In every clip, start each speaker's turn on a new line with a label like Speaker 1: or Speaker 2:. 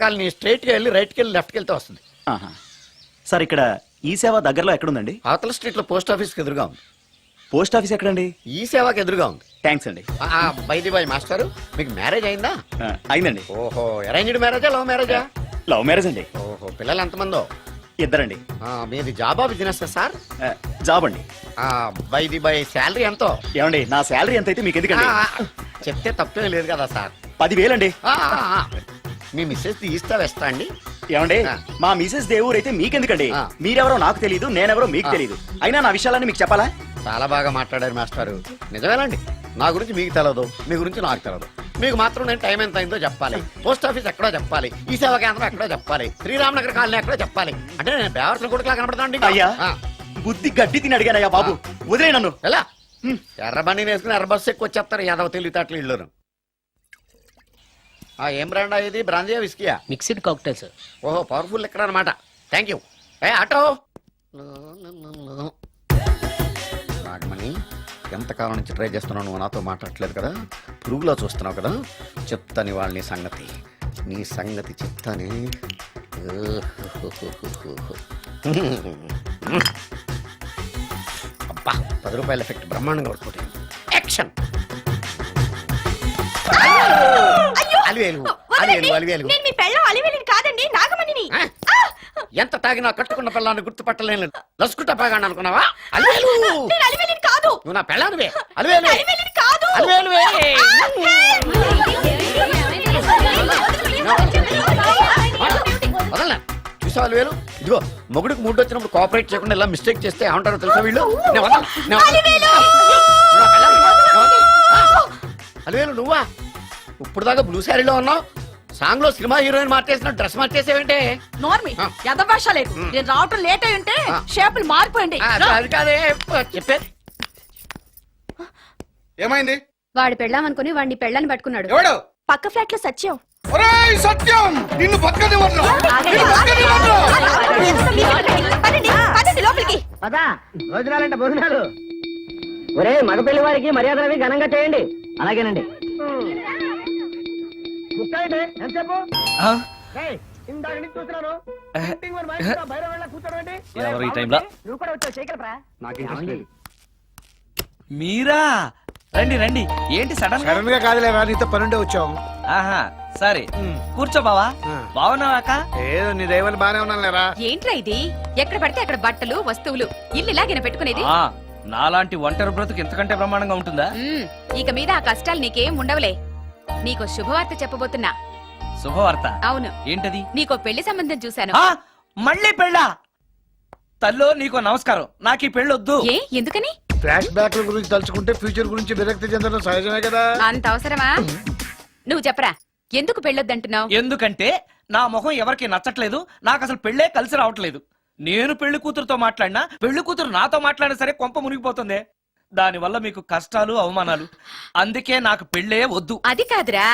Speaker 1: Colony straight గా వెళ్ళి right కి వెళ్ళి లెఫ్ట్ కి వెళ్తే వస్తుంది.
Speaker 2: సార్ ఇక్కడ ఈ సేవ దగ్గరలో ఎక్కడుందండి?
Speaker 1: అవతల స్ట్రీట్ లో పోస్ట్ ఆఫీస్ కి ఎదురుగా ఉంది.
Speaker 2: పోస్ట్ ఆఫీస్ ఎక్కడండి?
Speaker 1: ఈ సేవకి ఎదురుగా ఉంది.
Speaker 2: థ్యాంక్స్ అండి.
Speaker 1: బైది బాయ్ మాస్టర్, మీకు మ్యారేజ్ అయిందా?
Speaker 2: అయిందండి.
Speaker 1: ఓహో, అరేంజ్డ్ మ్యారేజా లవ్ మ్యారేజా?
Speaker 2: లవ్ మ్యారేజ్ అండి.
Speaker 1: ఓహో, పిల్లలు ఎంతమందో?
Speaker 2: ఇద్దరండి.
Speaker 1: మీది జాబా బిజినెస్ సార్?
Speaker 2: జాబ్ అండి.
Speaker 1: బైది బాయ్ శాలరీ ఎంతో?
Speaker 2: ఏమండి నా శాలరీ ఎంత అయితే మీకు ఎందుకండి?
Speaker 1: చెప్తే తప్పే లేదు కదా సార్.
Speaker 2: 10,000 అండి.
Speaker 1: మీ మిస్సెస్ తీస్తా వేస్తా అండి.
Speaker 2: ఏమండి మా మిసెస్ దేవుడు అయితే మీకెందుకండి? మీరెవరో నాకు తెలియదు, నేనెవరో మీకు తెలియదు. అయినా నా విషయాలన్నీ మీకు చెప్పాలా?
Speaker 1: చాలా బాగా మాట్లాడారు మాస్టారు. నిజమేనండి, నా గురించి మీకు తెలదు, మీ గురించి నాకు తెలదు. మీకు మాత్రం నేను టైం ఎంత అయిందో చెప్పాలి, పోస్ట్ ఆఫీస్ ఎక్కడో చెప్పాలి, ఈ సేవా కేంద్రం ఎక్కడో చెప్పాలి, శ్రీరామనగర్ కాలనీ ఎక్కడో చెప్పాలి. అంటే నేను బేవర్సన కొడుకులా కనబడతాండి.
Speaker 2: అయ్యా బుద్ధి గడ్డి తిని అడిగానయ్యా బాబు, వదిలే నన్ను.
Speaker 1: ఎలా ఎర్ర బండి వేసుకుని ఎర్ర బస్సు ఎక్కువ వచ్చేస్తారు యాదవ తెలివితేటలు ఇళ్ళను. ఏం బ్రాండ్ ఇది? బ్రాందియా విస్కియా?
Speaker 3: Mixed cocktail sir.
Speaker 1: ఓహో, పవర్ఫుల్ ఎక్కడ అనమాట. Thank you. ఆటో నాగమణి, ఎంతకాలం నుంచి ట్రై చేస్తున్నావు, నువ్వు నాతో మాట్లాడట్లేదు కదా, పురుగులో చూస్తున్నావు కదా, చెప్తాని వాళ్ళ నీ సంగతి చెప్తాని. అబ్బా, 10 రూపాయల ఎఫెక్ట్ బ్రహ్మాండంగా కొట్టుకుంటే. యాక్షన్. ఎంత తాగినా కట్టుకున్న పిల్లాన్ని గుర్తుపట్టలేను లసుకుంటా పాగాను అనుకున్నావా? అలివేలు నువ్వు నా పెళ్ళానివే. అలివేలు అలివేలువే. వదలనా? చూసావు అలివేలు, ఇదిగో మొగుడికి మూడు వచ్చినప్పుడు కోఆపరేట్ చేయకుండా ఇలా మిస్టేక్ చేస్తే ఏమంటారో తెలుసా వీళ్ళు? అలివేలు నువ్వా? ఇప్పుడు దాకా బ్లూ శారీలో ఉన్నావు, సాంగ్ లో సినిమా హీరోయిన్ మార్చేసిన డ్రెస్ మార్చేసేవంటే?
Speaker 4: నోర్మి యదభాష లేదు. నేను రావటం లేట్ అయి ఉంటే షేపులు మారిపోయింది.
Speaker 1: అది కాదే చెప్పేది.
Speaker 5: ఏమైంది?
Speaker 6: వాడు పెళ్ళామనుకుని వాడిని పెళ్ళని పట్టుకున్నాడు.
Speaker 5: ఎవడు?
Speaker 6: పక్క ఫ్లాట్ లో సత్యం.
Speaker 5: ఒరేయ్ సత్యం, నిన్ను బతకనివ్వను.
Speaker 4: లోపలికి
Speaker 3: భోజనాలంట భోజనాలు. ఒరే మగ పెళ్లి వారికి మర్యాదలవి ఘనంగా చేయండి. అలాగేనండి.
Speaker 7: మీరా? రండి రండి. ఏంటి సడన్
Speaker 5: గా కాదులేరా, నీతో పనుండే వచ్చావు.
Speaker 7: ఆహా సరే కూర్చో బావా. బాగున్నావాక?
Speaker 5: ఏదో నీ దైవాలు బానే ఉన్నాను లేరా.
Speaker 4: ఏంట్రా ఇది? ఎక్కడ పడితే అక్కడ బట్టలు వస్తువులు ఇల్లు ఇలాగైనా పెట్టుకునేది?
Speaker 7: నాలాంటి ఒంటరి బ్రతుకు ఎంతకంటే బ్రహ్మాండంగా ఉంటుందా?
Speaker 4: ఇక మీద ఆ కష్టాలు నీకేం ఉండవులే. నీకో శుభవార్త చెప్పబోతున్నా.
Speaker 7: శుభవార్త?
Speaker 4: అవును.
Speaker 7: ఏంటది?
Speaker 4: నీకో పెళ్లి సంబంధం చూశాను.
Speaker 7: మళ్ళీ పెళ్ళా? తల్లో నీకో నమస్కారం, నాకు ఈ పెళ్ళొద్దు.
Speaker 4: ఏ ఎందుకని?
Speaker 5: ఫ్లాష్ బ్యాక్ గురించి తలుచుకుంటే ఫ్యూచర్ గురించి విరక్తి చెందడం సహజమే కదా.
Speaker 4: అంత అవసరమా? నువ్వు చెప్పరా, ఎందుకు పెళ్ళొద్దంటున్నావు?
Speaker 7: ఎందుకంటే నా ముఖం ఎవరికి నచ్చట్లేదు, నాకు అసలు పెళ్ళే కలిసి రావట్లేదు. నేను పెళ్లి కూతురుతో మాట్లాడినా, పెళ్లి కూతురు నాతో మాట్లాడినా సరే కొంప మునిగిపోతుంది. దానివల్ల మీకు కష్టాలు అవమానాలు. అందుకే నాకు పెళ్ళే వద్దు.
Speaker 4: అది కాదురా,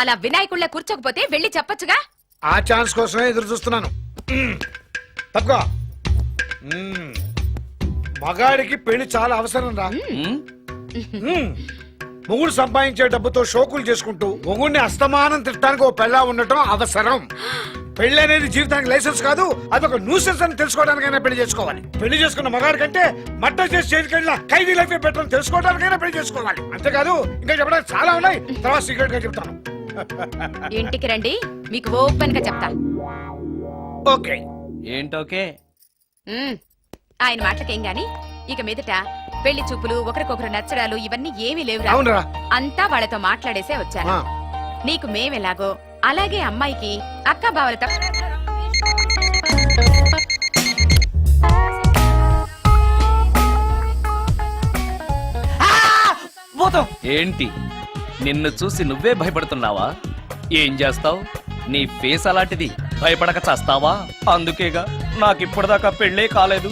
Speaker 4: అలా వినాయకుళ్ళ కూర్చోకపోతే వెళ్ళి చెప్పొచ్చుగా.
Speaker 5: ఆ ఛాన్స్ కోసమే ఎదురు చూస్తున్నాను. తప్పుకో. మగాడికి పెళ్లి చాలా అవసరం రా. మొగుడు సంపాదించే డబ్బుతో షోకులు చేసుకుంటూ మొగుడిని అస్తమానం తిట్టడానికి ఓ పెళ్ళా ఉండటం అవసరం. పెళ్లి అనేది జీవితానికి లైసెన్స్ కాదు, అదొక న్యూసెన్స్ అని తెలుసుకోవడానికైనా పెళ్లి చేసుకోవాలి. పెళ్లి చేసుకున్న మగాడి కంటే మడ్డ చేసి చేతికెళ్ళిన ఖైదీ లైఫ్ బెటర్ తెలుసుకోవడానికైనా పెళ్లి చేసుకోవాలి. అంతేకాదు ఇంకా చెప్పడానికి చాలా ఉన్నాయి, తర్వాత సీక్రెట్ గా చెప్తాను.
Speaker 4: ఇంటికి రండి, మీకు ఓపెన్ గా చెప్తా.
Speaker 5: ఓకే.
Speaker 7: ఏంటోకే?
Speaker 4: ఆయన మాటలకేం గాని ఇక మీదట పెళ్లి చూపులు, ఒకరికొకరు నచ్చడాలు ఇవన్నీ ఏమీ లేవురా.
Speaker 5: అవునరా,
Speaker 4: అంతా వాళ్ళతో మాట్లాడేసే వచ్చాను. నీకు మేమెలాగో అలాగే అమ్మాయికి అక్క బావలతో.
Speaker 7: ఏంటి నిన్ను చూసి నువ్వే భయపడుతున్నావా? ఏం చేస్తావు? నీ ఫేస్ అలాంటిది, భయపడక చేస్తావా? అందుకేగా నాకిప్పటిదాకా పెళ్ళే కాలేదు.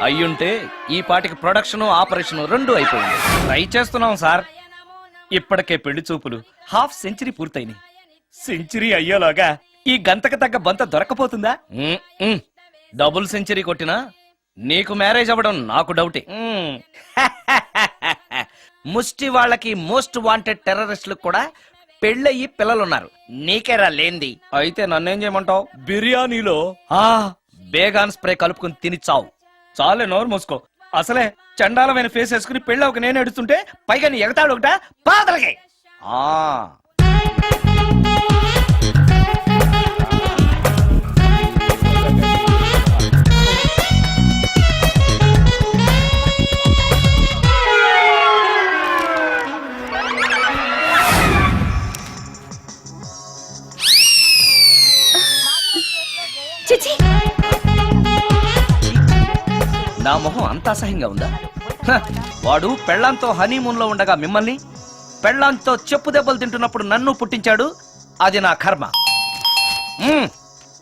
Speaker 7: అయ్యుంటే ఈ పాటికి ప్రొడక్షన్ ఆపరేషన్ 2 అయిపోయింది. ట్రై చేస్తున్నాం సార్. ఇప్పటికే పెళ్లి చూపులు ½ సెంచరీ పూర్తయినాయి. సెంచరీ అయ్యేలాగా ఈ గంతకు తగ్గ బంత దొరకపోతుందా? డబుల్ సెంచరీ కొట్టినా నీకు మ్యారేజ్ అవ్వడం నాకు డౌటే. ముష్టి వాళ్ళకి మోస్ట్ వాంటెడ్ టెర్రరిస్టులకు కూడా పెళ్ళయి పిల్లలున్నారు. నీకేరా లేంది. అయితే నన్నేం చేయమంటావు? బిర్యానీలో బేగాన్ స్ప్రే కలుపుకుని తిని చావు. చాలే, నోరు మూసుకో. అసలే చండాలమైన ఫేస్ వేసుకుని పెళ్ళి ఒక నేను ఎడుతుంటే పైగా నీ ఎగతాడు ఒకట పాతలకి.
Speaker 6: చిచి
Speaker 7: నా మొహం అంత అసహ్యంగా ఉందా? హ, వాడు పెళ్ళాంతో హనీమూన్ లో ఉండగా మిమ్మల్ని, పెళ్ళాంతో చెప్పు దెబ్బలు తింటున్నప్పుడు నన్ను పుట్టించాడు. అది నా కర్మ.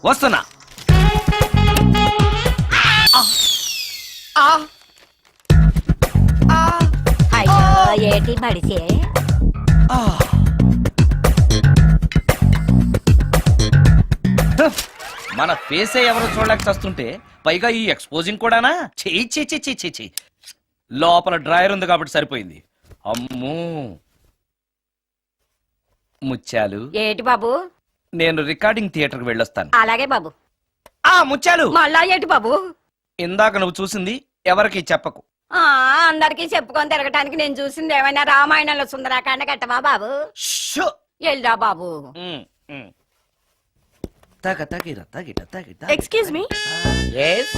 Speaker 7: వస్తున్నా.
Speaker 8: అయ్యో ఏటి మడిసే
Speaker 7: మన ఫేసే ఎవరు చూడలేక చస్తుంటే పైగా ఈ ఎక్స్పోజింగ్ కూడానా? చెయ్యి చెయ్యి చెయ్యి చెయ్యి. లోపల డ్రాయర్ ఉంది కాబట్టి సరిపోయింది. అమ్మో ముత్యాలు,
Speaker 8: ఏటి బాబు?
Speaker 7: నేను రికార్డింగ్ థియేటర్కి వెళ్ళొస్తాను.
Speaker 8: అలాగే బాబు.
Speaker 7: ముత్యాలు,
Speaker 8: మళ్ళా ఏటి బాబు?
Speaker 7: ఇందాక నువ్వు చూసింది ఎవరికి చెప్పకు.
Speaker 8: అందరికి చెప్పుకొని తిరగటానికి నేను చూసింది ఏమైనా రామాయణంలో సుందరాకాండ కట్టవా బాబు?
Speaker 7: షో.
Speaker 8: ఎల్దా బాబు.
Speaker 7: ఉమ్, ఉమ్. తగ తగిర తగిట తగిట.
Speaker 6: Excuse me,
Speaker 1: Yes?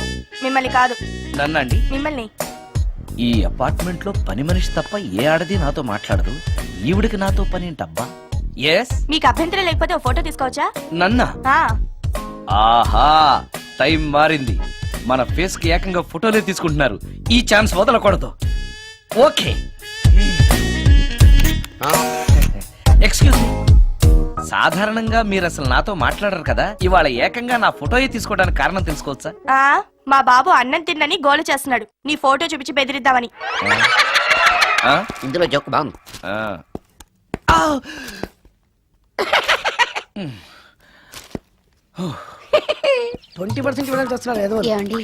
Speaker 6: మిమ్మల్ని కాదు
Speaker 7: నన్నండి.
Speaker 6: మిమ్మల్ని.
Speaker 7: ఈ అపార్ట్మెంట్ లో పని మనిషి తప్ప ఏ ఆడది నాతో మాట్లాడదు. ఈవిడికి నాతో పని ఏంటబ్బా? ఎస్.
Speaker 6: మీకు అభ్యంతరం లేకపోతే ఓ ఫోటో తీసుకోవచ్చా?
Speaker 7: నన్నా?
Speaker 6: ఆ,
Speaker 7: ఆహా, టైం మారింది. మన ఫేస్ కి ఏకంగా ఫోటోలే తీసుకుంటున్నారు. ఈ ఛాన్స్ వదలకూడదు. ఓకే. ఎక్స్క్యూజ్ మీ, సాధారణంగా మీరు అసలు నాతో మాట్లాడరు కదా. ఇవాళ ఏకంగా నా ఫోటోయే తీసుకోవడానికి కారణం తెలుసుకోవచ్చా?
Speaker 6: ఆ, మా బాబు అన్నం తిన్నని గోల చేస్తున్నాడు. నీ ఫోటో చూపించి బెదిరిద్దామని.
Speaker 7: ఆ?
Speaker 1: ఇందులో జోక్ బాగుంది.
Speaker 7: ఆ.
Speaker 3: 20% ఇవ్వడానికి వస్తున్నారు ఏదో
Speaker 6: ఏమండి,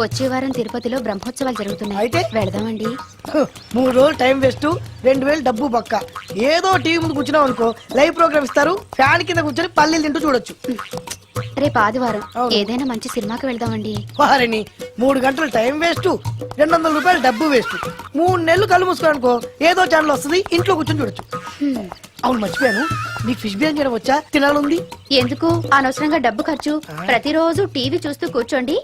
Speaker 6: వచ్చే వారం తిరుపతిలో బ్రహ్మోత్సవాలు జరుగుతున్నాయి.
Speaker 3: అయితే?
Speaker 6: వెళదామండి.
Speaker 3: 3 రోజులు టైం వేస్ట్, 2000 డబ్బు బొక్క. ఏదో టీవీ ముందు కూర్చున్నాం అనుకో, లైవ్ ప్రోగ్రామ్ ఇస్తారు, ఫ్యాన్ కింద కూర్చొని పల్లీలు తింటూ చూడొచ్చు.
Speaker 6: రేపు ఆదివారం
Speaker 3: అవును.
Speaker 6: ఏదైనా మంచి సినిమాకి వెళ్దామండి.
Speaker 3: వారిని 3 గంటలు టైం వేస్ట్, 200 రూపాయలు డబ్బు వేస్ట్. 3 నెలలు కళ్ళు మూసుకోనుకో, ఏదో ఛానల్ వస్తుంది, ఇంట్లో కూర్చొని చూడొచ్చు.
Speaker 6: హ్మ్.
Speaker 3: అవును, మర్చిపోయాను, మీకు ఫిష్ బిర్యానీ చేయడం వచ్చా? తినాలుంది.
Speaker 6: ఎందుకు అనవసరంగా డబ్బు ఖర్చు? ప్రతిరోజు టీవీ చూస్తూ కూర్చోండి,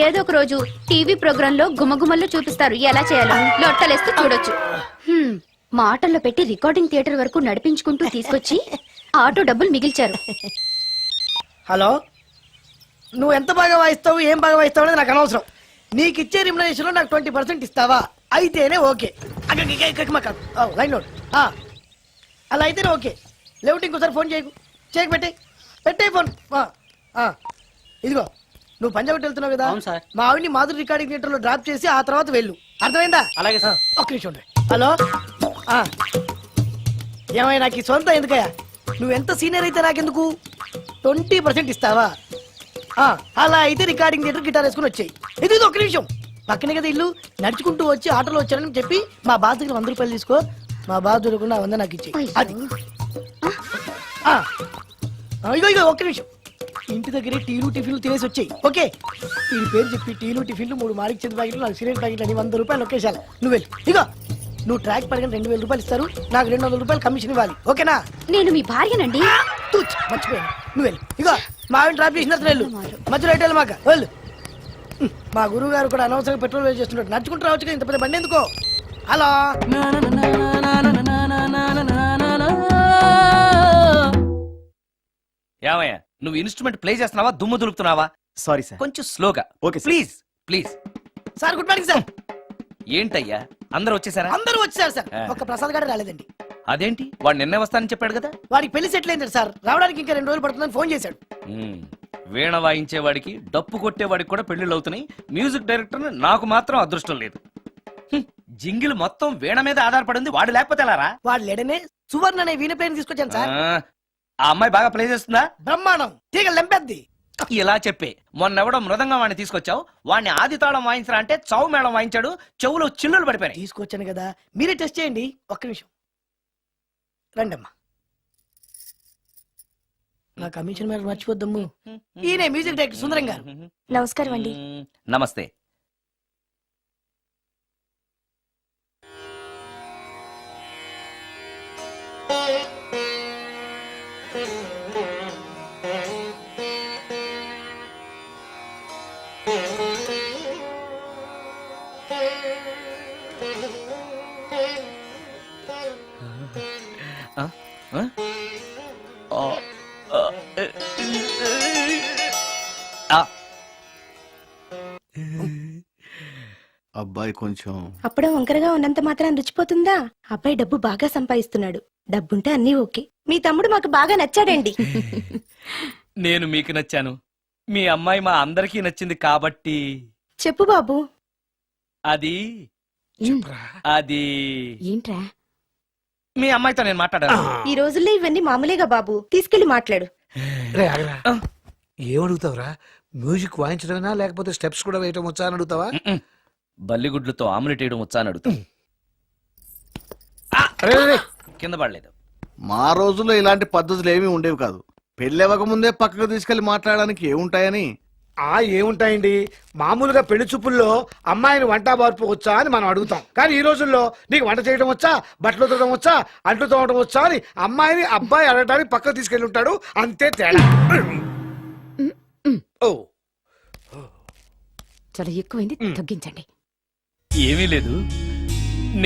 Speaker 6: ఏదో ఒక రోజు టీవీ ప్రోగ్రామ్ లో గుమగుమల్లో చూపిస్తారు ఎలా చేయాలో. లొట్టలేస్తూ చూడొచ్చు. హ్మ్. మాటల్లో పెట్టి రికార్డింగ్ థియేటర్ వరకు నడిపించుకుంటూ తీసుకొచ్చి ఆటో డబ్బులు మిగిల్చారు.
Speaker 3: హలో, నువ్వు ఎంత బాగా వాయిస్తావు, ఏం బాగా వాయిస్తావు అనేది నాకు అనవసరం. నీకు ఇచ్చే రిమ్యునరేషన్ లో నాకు 20% ఇస్తావా? అయితేనే ఓకే. Line note. అలా అయితేనే ఓకే. లేవుటి ఇంకోసారి ఫోన్ చేయకు. పెట్టే ఫోన్. ఇదిగో, నువ్వు పంజాబ్ వెళ్తున్నావు కదా, మా ఆవిడ్ని మాధురి రికార్డింగ్ థియేటర్ లో డ్రాప్ చేసి ఆ తర్వాత వెళ్ళు. అర్థమైందా? అలాగే సార్. ఒక్క నిమిషం ఉండు. హలో, ఏమైనా నాకు ఈ సొంత ఎందుకయ్యా? నువ్వు ఎంత సీనియర్ అయితే నాకెందుకు? 20% ఇస్తావా? అలా అయితే రికార్డింగ్ థియేటర్ గిటార్ వేసుకుని వచ్చాయి. ఇది ఒక్క నిమిషం, పక్కనే కదా ఇల్లు. నడుచుకుంటూ వచ్చి ఆటోలో వచ్చానని చెప్పి మా బాస్ దగ్గర 100 రూపాయలు తీసుకో. మా బాస్ దొరకకుండా 100 నాకు ఇచ్చేయి. అది ఇగో ఒక్క నిమిషం, ఇంటి దగ్గరే టీలు టిఫిన్లు తినేసి వచ్చాయి. ఓకే, ఈ పేరు చెప్పి టీలు టిఫిన్లు 3 మారిక్ చెంది ప్యాకెట్లు, 4 సిగరెట్ ప్యాకెట్లు అని 100 రూపాయలు ఒకేసారి. నువ్వు వెళ్ళు. ఇగో, నువ్వు ట్రాక్ పడగానే 2000 రూపాయలు ఇస్తారు, నాకు 200 రూపాయలు కమిషన్ ఇవ్వాలి. ఓకేనా?
Speaker 6: నేను మీ భార్యనండి.
Speaker 3: మర్చిపోయాను. నువ్వు వెళ్ళు. ఇగో, మా ఆవిడ డ్రాప్ చేసిన తర్వాత వెళ్ళు. మధ్యలో రైట్ వెళ్ళి మాక వెళ్ళు. మా గురువు గారు కూడా అనవసరంగా పెట్రోల్ వేస్ట్ చేస్తున్నాడు. నడుచుకుంటూ రావచ్చు, ఇంత పెద్ద బండి ఎందుకో. హలో,
Speaker 7: ఏమయ్యా, నువ్వు ఇన్స్ట్రుమెంట్ ప్లే చేస్తున్నావా, దుమ్ము దులుపుతున్నావా?
Speaker 2: Sorry sir.
Speaker 7: కొంచెం స్లోగా.
Speaker 2: Okay sir.
Speaker 7: Please please.
Speaker 3: Sir good morning sir.
Speaker 7: ఏంటయ్యా, అందరూ వచ్చేసారా?
Speaker 3: అందరూ వచ్చారు సార్, ఒక్క ప్రసాద్ గారు రాలేదండి.
Speaker 7: అదేంటి, వాడు నిన్నే వస్తానని చెప్పాడు కదా.
Speaker 3: వాడికి పెళ్లి సెటిల్ అయింది సార్, రావడానికి ఇంకా 2 రోజులు పడుతుందని ఫోన్ చేశాడు.
Speaker 7: వీణ వాయించేవాడికి, డప్పు కొట్టేవాడికి కూడా పెళ్లిళ్ళు అవుతున్నాయి. మ్యూజిక్ డైరెక్టర్ నాకు మాత్రం అదృష్టం లేదు. జింగిల్ మొత్తం వీణ మీద ఆధారపడింది, వాడు లేకపోతే ఎలారా?
Speaker 3: వాడు లేడనే సువర్ణ అనే వీణ ప్లేని తీసుకొచ్చాను సార్.
Speaker 7: ఆ అమ్మాయి బాగా ప్లే చేస్తుందా?
Speaker 3: బ్రహ్మాండం, తీగ లెంపెద్ది.
Speaker 7: ఇలా చెప్పే మొన్నెవడో మృదంగం వాడిని తీసుకొచ్చావు, వాడిని ఆది తాళం వాయించరా అంటే చౌ మేళం వాయించాడు, చెవులో చిల్లులు పడిపోయాయి.
Speaker 3: తీసుకొచ్చాను కదా, మీరే టెస్ట్ చేయండి. ఒక్క నిమిషం రండమ్మా. నా కమిషన్ మీద మర్చిపోద్దమ్ము. ఈయన మ్యూజిక్ డైరెక్టర్ సుందరం గారు.
Speaker 8: నమస్కారం అండి.
Speaker 7: నమస్తే. ఆ? ఆ? ఆ, ఆ, ఆ.
Speaker 9: అబ్బాయి కొంచెం
Speaker 10: అప్పుడే వంకరగా ఉన్నంత మాత్రం రుచిపోతుందా? అబ్బాయి డబ్బు బాగా సంపాదిస్తున్నాడు. డబ్బుంటే అన్నీ ఓకే. మీ తమ్ముడు మాకు బాగా నచ్చాడండి.
Speaker 7: నేను మీకు నచ్చాను, మీ అమ్మాయి మా అందరికీ నచ్చింది కాబట్టి
Speaker 10: చెప్పు బాబు.
Speaker 7: అది అది
Speaker 4: ఏంట్రా?
Speaker 7: మీ అమ్మాయితో నేను మాట్లాడాను.
Speaker 10: ఈ రోజుల్లో ఇవన్నీ మామూలేగా బాబు. తీసుకెళ్లి మాట్లాడు.
Speaker 5: రే ఆగరా. ఏమడుగుతావురా? మ్యూజిక్ వాయించడమేనా లేకపోతే స్టెప్స్ కూడా వేయటం వచ్చా అని అడుగుతావా?
Speaker 7: బల్లిగుడ్లతో ఆమ్లెట్ వేయడం వచ్చా అని అడుగుతా.
Speaker 5: రే, రే, రే.
Speaker 7: కింద పడలేదు.
Speaker 9: మా రోజుల్లో ఇలాంటి పద్ధతులు ఏమీ ఉండేవి కాదు. పెళ్ళవక ముందే పక్కకు తీసుకెళ్లి మాట్లాడడానికి ఏముంటాయని.
Speaker 5: ఏముంటాయండి, మామూలుగా పెళ్లి చూపుల్లో అమ్మాయిని వంట బార్పు వచ్చా అని మనం అడుగుతాం. కానీ ఈ రోజుల్లో నీకు వంట చేయడం వచ్చా, బట్టలు ఉతకడం వచ్చా, అంట్లు తోమడం వచ్చా అని అమ్మాయిని అబ్బాయి అడగడానికి పక్కకు తీసుకెళ్ళి ఉంటాడు. అంతే తేడా. ఓ
Speaker 4: చాలా ఎక్కువైంది, తగ్గించండి.
Speaker 7: ఏమీ లేదు,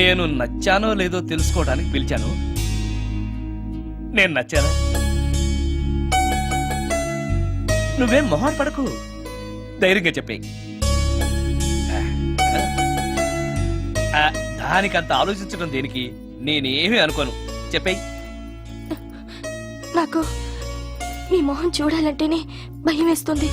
Speaker 7: నేను నచ్చానో లేదో తెలుసుకోవడానికి పిలిచాను. నేను నచ్చానా? నువ్వేం మొహాన్ పడకు, ధైర్యంగా చెప్పేయి. దానికంత ఆలోచించడం దేనికి? నేనేమీ అనుకోను, చెప్పేయి.
Speaker 10: నాకు మీ మొహం చూడాలంటేనే భయం వేస్తుంది.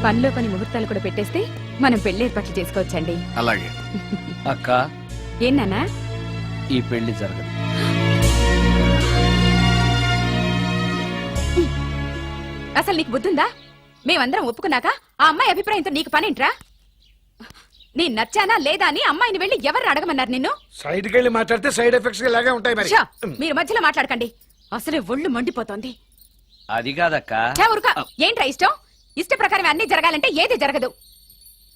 Speaker 4: పనిలో పని ముహూర్తాలు కూడా పెట్టేస్తే మనం పెళ్లి ఏర్పాట్లు చేసుకోవచ్చండి.
Speaker 9: అలాగే
Speaker 7: అక్క,
Speaker 4: ఏనానా?
Speaker 7: ఈ పెళ్లి జరగదు.
Speaker 4: అసలు నీకు బుద్ధుందా? మేమందరం ఒప్పుకున్నాక ఆ అమ్మాయి అభిప్రాయంతో నీకు పనేంట్రా? నీ నచ్చానా లేదా అని అమ్మాయిని వెళ్ళి ఎవరు అడగమన్నారు నిన్ను?
Speaker 5: సైడ్కి వెళ్ళి మాట్లాడితే సైడ్ ఎఫెక్ట్స్ ఇలాగే ఉంటాయి మరి.
Speaker 4: ఛ! మీరు మధ్యలో మాట్లాడకండి, అసలే ఒళ్ళు మండిపోతోంది.
Speaker 7: అది కాదక్క.
Speaker 4: ఛ, ఊరుకో. ఏంట్రా ఇష్టం? ఇష్ట ప్రకారం అన్ని జరగాలంటే ఏది జరగదు.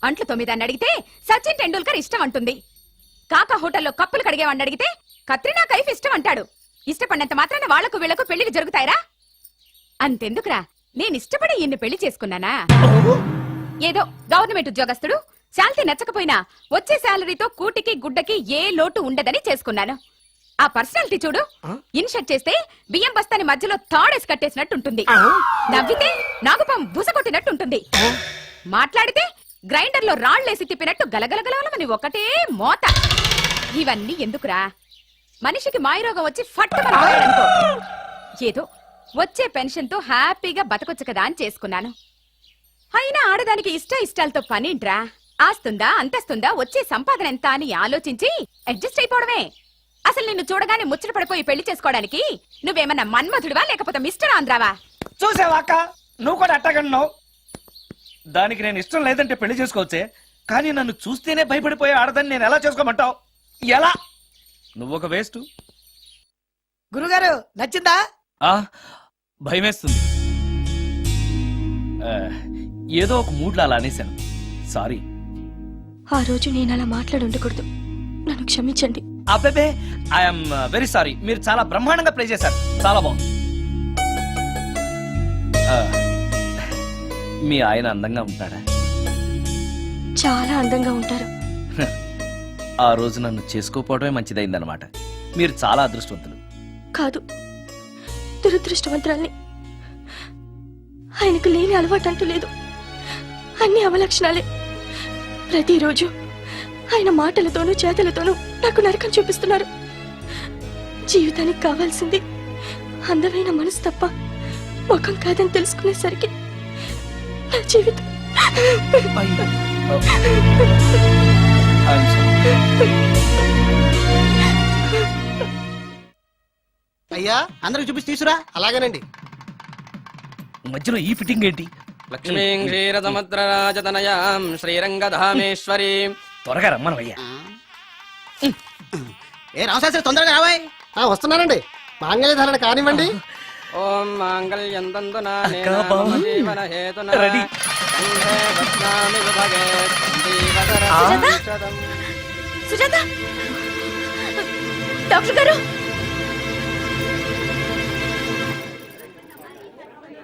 Speaker 4: అంట్లు తొమ్మిదాన్ని అడిగితే సచిన్ టెండూల్కర్ ఇష్టం అంటుంది. కాకా హోటల్లో కప్పులు కడిగేవాడిని అడిగితే కత్రినా కైఫ్ ఇష్టం అంటాడు. ఇష్టపడినంత మాత్రాన వాళ్లకు వీళ్లకు పెళ్లికి జరుగుతాయరా? అంతెందుకురా, నేను ఇష్టపడి ఈయన్ని పెళ్లి చేసుకున్నానా? ఏదో గవర్నమెంట్ ఉద్యోగస్తుడు, శాలరీ నచ్చకపోయినా వచ్చే శాలరీతో కూటికి గుడ్డకి ఏ లోటు ఉండదని చేసుకున్నాను. ఆ పర్సనాలిటీ చూడు, ఇన్షర్ట్ చేస్తే బియ్యం బస్తాని మధ్యలో తాడేసి కట్టేసినట్టుంటుంది. నవ్వితే నాగుపం బుస కొట్టినట్టుంటుంది. మాట్లాడితే గ్రైండర్ లో రాళ్లేసి తిప్పినట్టు గలగలగలమని ఒకటే మోత. ఇవన్నీ ఎందుకురా? మనిషికి మాయరోగం వచ్చి ఫట్టుమని పోయాడనుకో, ఏదో వచ్చే పెన్షన్ తో హ్యాపీగా బతకొచ్చు కదా అని చేసుకున్నాను. అయినా ఆడదానికి ఇష్టాలతో పనింట్రా? ఆస్తుందా, అంతస్తుందా, వచ్చే సంపాదన ఎంత అని ఆలోచించి అడ్జస్ట్ అయిపోవడమే. అసలు నిన్ను చూడగానే ముచ్చట పడిపోయి పెళ్లి చేసుకోవడానికి నువ్వేమన్నా మన్మధుడివా లేకపోతే మిస్టర్ ఆంధ్రావా?
Speaker 7: చూసావా అక్క, నువ్వు కూడా అట్టగన్నావు. దానికి నేను ఇష్టం లేదంటే పెళ్లి చేసుకోవచ్చే, కానీ నన్ను చూస్తేనే భయపడిపోయే ఆడదని నేను ఎలా చేసుకోమంటావు? ఎలా? నువ్వు ఒక వేస్ట్.
Speaker 3: గురుగారు నచ్చిందా?
Speaker 7: భయమేస్తుంది. ఏదో ఒక మూడ్లో అలా అనేశాను, సారీ.
Speaker 10: ఆ రోజు నేను అలా మాట్లాడి ఉండకూడదు. నన్ను క్షమించండి.
Speaker 7: అబ్బే, ఐఎమ్ వెరీ సారీ. మీరు చాలా బ్రహ్మాండంగా ప్లే చేశారు, చాలా బాగుంది. మీ ఆయన అందంగా ఉంటాడా?
Speaker 10: చాలా అందంగా ఉంటారు.
Speaker 7: ఆ రోజు నన్ను చేసుకోపోవడమే మంచిదైందనమాట. మీరు చాలా అదృష్టవంతులు.
Speaker 10: కాదు, దురదృష్టవంతురాల్ని. ఆయనకు లేని అలవాటు అంటూ లేదు. అన్ని అవలక్షణాలే. ప్రతిరోజు ఆయన మాటలతోనూ చేతలతోనూ నాకు నరకం చూపిస్తున్నారు. జీవితానికి కావాల్సింది అందమైన మనసు తప్ప ముఖం కాదని తెలుసుకునేసరికి నా జీవితం
Speaker 11: అయ్యా అందరికి చూపించి తీసురా. అలాగేనండి.
Speaker 7: మధ్యలో ఈ ఫిట్టింగ్ ఏంటి?
Speaker 11: లక్ష్మీం క్షీరసముద్రరాజతనయాం శ్రీరంగధామేశ్వరీ.
Speaker 7: త్వరగా రమ్మనవయ్యా.
Speaker 3: ఏ రామశాస్త్రి తొందరగా రావాయ్. వస్తున్నానండి. మాంగళ్య ధారణ కానివ్వండి.
Speaker 11: ఓం మాంగళ్యం తంతునా
Speaker 7: అక్కా, బావ.
Speaker 11: జీవన హేతునా
Speaker 7: రెడీ.
Speaker 11: కంఠే బధ్నామి విభగే సంజీవకరం శతం.
Speaker 6: సుజాత డాక్టర్ గారు,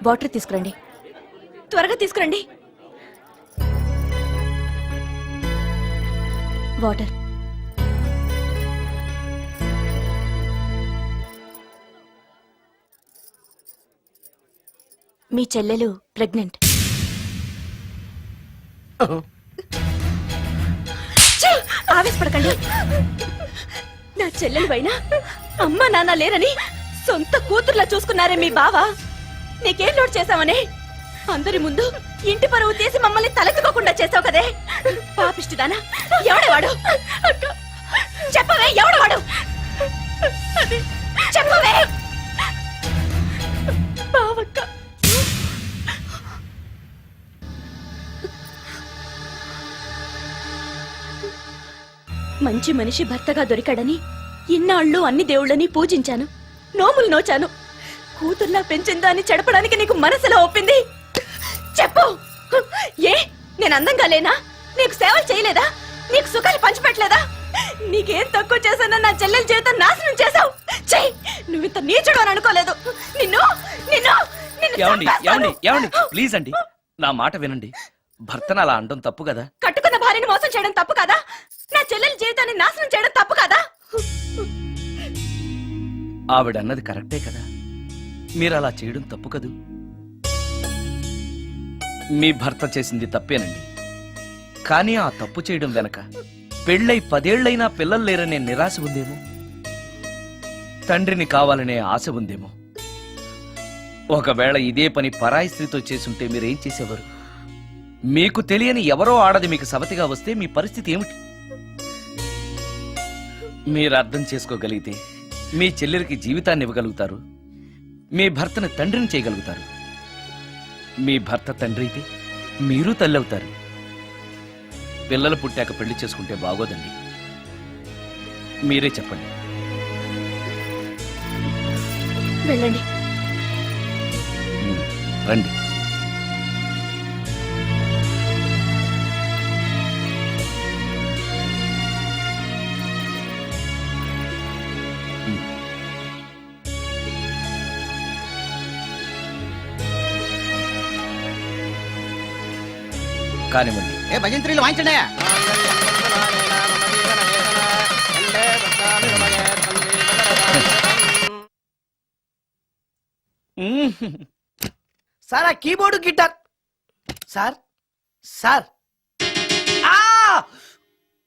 Speaker 6: వాటర్ తీసుకురండి. త్వరగా తీసుకురండి. వాటర్. మీ చెల్లెలు ప్రెగ్నెంట్. ఆవేశపడకండి. నా చెల్లెలు పైన అమ్మా నాన్న లేరని సొంత కూతుర్లా చూసుకున్నారే మీ బావ. నీకేం లోటు చేశావనే అందరి ముందు ఇంటి పరువు తీసి మమ్మల్ని తలెత్తుకోకుండా చేసావు కదే. పాపిష్టిదానా, ఎవడేవాడు? చెప్పవే, ఎవడవాడు? చెప్పవే. బావక్క, మంచి మనిషి భర్తగా దొరికాడని ఇన్నాళ్ళు అన్ని దేవుళ్ళని పూజించాను, నోములు నోచాను. కూతుర్లా పెంచిందాన్ని చెడపడానికి నీకు మనసులో ఒప్పింది. చెప్పు, ఏ నేను అందంగా లేనా? నీకు సేవలు చేయలేదా? నీకు సుఖాలు పంచిపెట్టలేదా? నీకేం తక్కువ చేశానో నా చెల్లెల జీవితం నాశనం చేశావు. చెయ్యి, నువ్వింత నీచుడు అని అనుకోలేదు. నిన్ను నిన్ను నిన్ను
Speaker 7: ఏమండి
Speaker 6: చంపేస్తాను.
Speaker 7: ఏమండి ఏమండి ప్లీజ్ అండి, నా మాట వినండి. భర్తను అలా అనడం తప్పు కదా.
Speaker 6: కట్టుకున్న భార్యని మోసం చేయడం తప్పు కదా? నా చెల్లెల జీవితాన్ని నాశనం చేయడం తప్పు కదా?
Speaker 7: ఆవిడన్నది కరెక్టే కదా. మీరు అలా చేయడం తప్పు కదూ. మీ భర్త చేసింది తప్పేనండి. కానీ ఆ తప్పు చేయడం వెనక పెళ్ళై 10 ఏళ్లైనా పిల్లలు లేరనే నిరాశ ఉందేమో, తండ్రిని కావాలనే ఆశ ఉందేమో. ఒకవేళ ఇదే పని పరాయి స్త్రీతో చేసుంటే మీరేం చేసేవారు? మీకు తెలియని ఎవరో ఆడది మీకు సవతిగా వస్తే మీ పరిస్థితి ఏమిటి? మీరు అర్థం చేసుకోగలిగితే మీ చెల్లెలికి జీవితాన్ని ఇవ్వగలుగుతారు, మీ భర్తను తండ్రిని చేయగలుగుతారు. మీ భర్త తండ్రి అయితే మీరు తల్లి అవుతారు. పిల్లలు పుట్టాక పెళ్లి చేసుకుంటే బాగోదండి. మీరే చెప్పండి.
Speaker 6: వెళ్ళండి.
Speaker 7: రండి. కానివ్వండి.
Speaker 3: ఏ భజంత్రీలు వాయించండి. సార్ ఆ కీబోర్డు గిటార్. సార్ సార్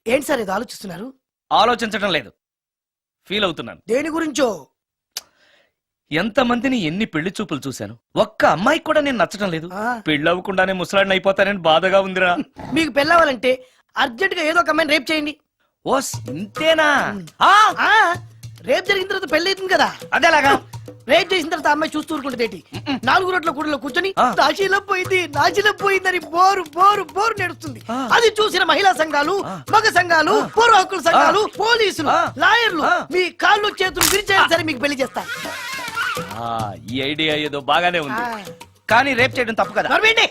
Speaker 3: ఏంటి సార్ ఇది ఆలోచిస్తున్నారు?
Speaker 7: ఆలోచించడం లేదు, ఫీల్ అవుతున్నాను.
Speaker 3: దేని గురించో?
Speaker 7: ఎంతమందిని ఎన్ని పెళ్లి చూపులు చూశాను, ఒక్క అమ్మాయికి కూడా నేను నచ్చడం లేదు.
Speaker 3: ఆ.
Speaker 7: పెళ్లి అవ్వకుండానే ముసలాడిని అయిపోతానని బాధగా ఉందిరా.
Speaker 3: మీకు పెళ్ళవాలంటే అర్జెంట్ గా ఏదో ఒక అమ్మాయిని రేప్ చేయండి.
Speaker 7: ఓస్ ఇంతేనా? ఆ,
Speaker 3: ఆ రేప్ జరిగిన తర్వాత పెళ్లి అవుతుంది కదా.
Speaker 7: అదేలాగా.
Speaker 3: రేప్ చేసిన తర్వాత అమ్మాయి చూస్తూ ఊరుకుంటుంది. 4 రోడ్ల కూడలో కూర్చొని
Speaker 7: ఆ.
Speaker 3: నాశీలం పోయిందని బోరు బోరు బోరు నేడుస్తుంది.
Speaker 7: ఆ.
Speaker 3: అది చూసిన మహిళా సంఘాలు,
Speaker 7: ఆ.
Speaker 3: మగ సంఘాలు, పూర్వ హక్కుల సంఘాలు, పోలీసులు,
Speaker 7: ఆ.
Speaker 3: లాయర్లు
Speaker 7: ఆ.
Speaker 3: మీ కాళ్ళు చేతులు విరిచేయాలి సరే మీకు పెళ్లి చేస్తారు.
Speaker 7: ఈ ఐడియా ఏదో బాగానే ఉంది, కానీ రేప్ చేయడం తప్పు కదా.
Speaker 3: నడవండి.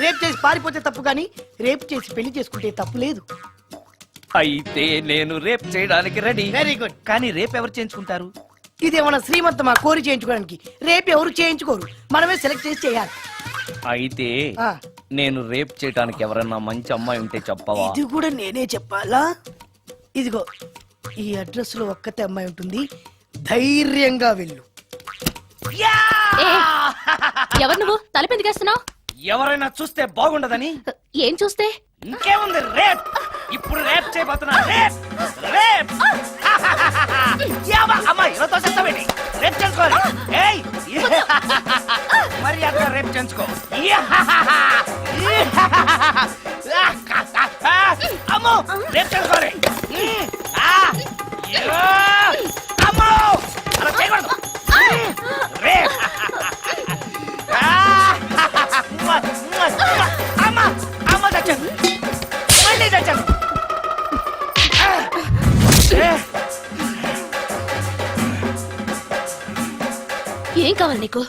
Speaker 3: రేప్ చేసి పారిపోతే తప్పు గాని రేప్ చేసి పెళ్లి చేసుకుంటే తప్పు లేదు.
Speaker 7: అయితే నేను రేప్ చేయడానికి రెడీ.
Speaker 3: Very good.
Speaker 7: కానీ రేప్ ఎవరు చేయించుకుంటారు?
Speaker 3: ఇదేమన్నా శ్రీమంతమా కోరి చేయించుకోవడానికి? రేపు ఎవరు చేయించుకోరు, మనమే సెలెక్ట్ చేసి చేయాలి.
Speaker 7: అయితే
Speaker 3: ఆ.
Speaker 7: నేను రేప్ చేయడానికి ఎవరన్నా మంచి అమ్మాయి ఉంటే చెప్పవా?
Speaker 3: ఇది కూడా నేనే చెప్పాలా? ఇదిగో ఈ అడ్రస్ లో ఒక్కతే అమ్మాయి ఉంటుంది, ధైర్యంగా వెళ్ళు.
Speaker 6: ఎవరు నువ్వు? తలపెందుకేస్తున్నావు?
Speaker 7: ఎవరైనా చూస్తే బాగుండదని.
Speaker 6: ఏం చూస్తే?
Speaker 7: ఇంకేముంది, రేప్. ఇప్పుడు రేప్ చేయబోతున్నా. Rape rape. అమ్మాయి ఇలా తోసేస్తావేంటి? రేప్ చేసుకోవాలి. ఏయ్ మరి అక్కడ రేప్ చేసుకో. అమ్మో రేప్ చేసుకోవాలి. అమ్మో అలా చేయకూడదు. రేప్
Speaker 3: చచ్చాను మళ్ళీ చచ్చాను
Speaker 6: ఏం కావాలి నీకు?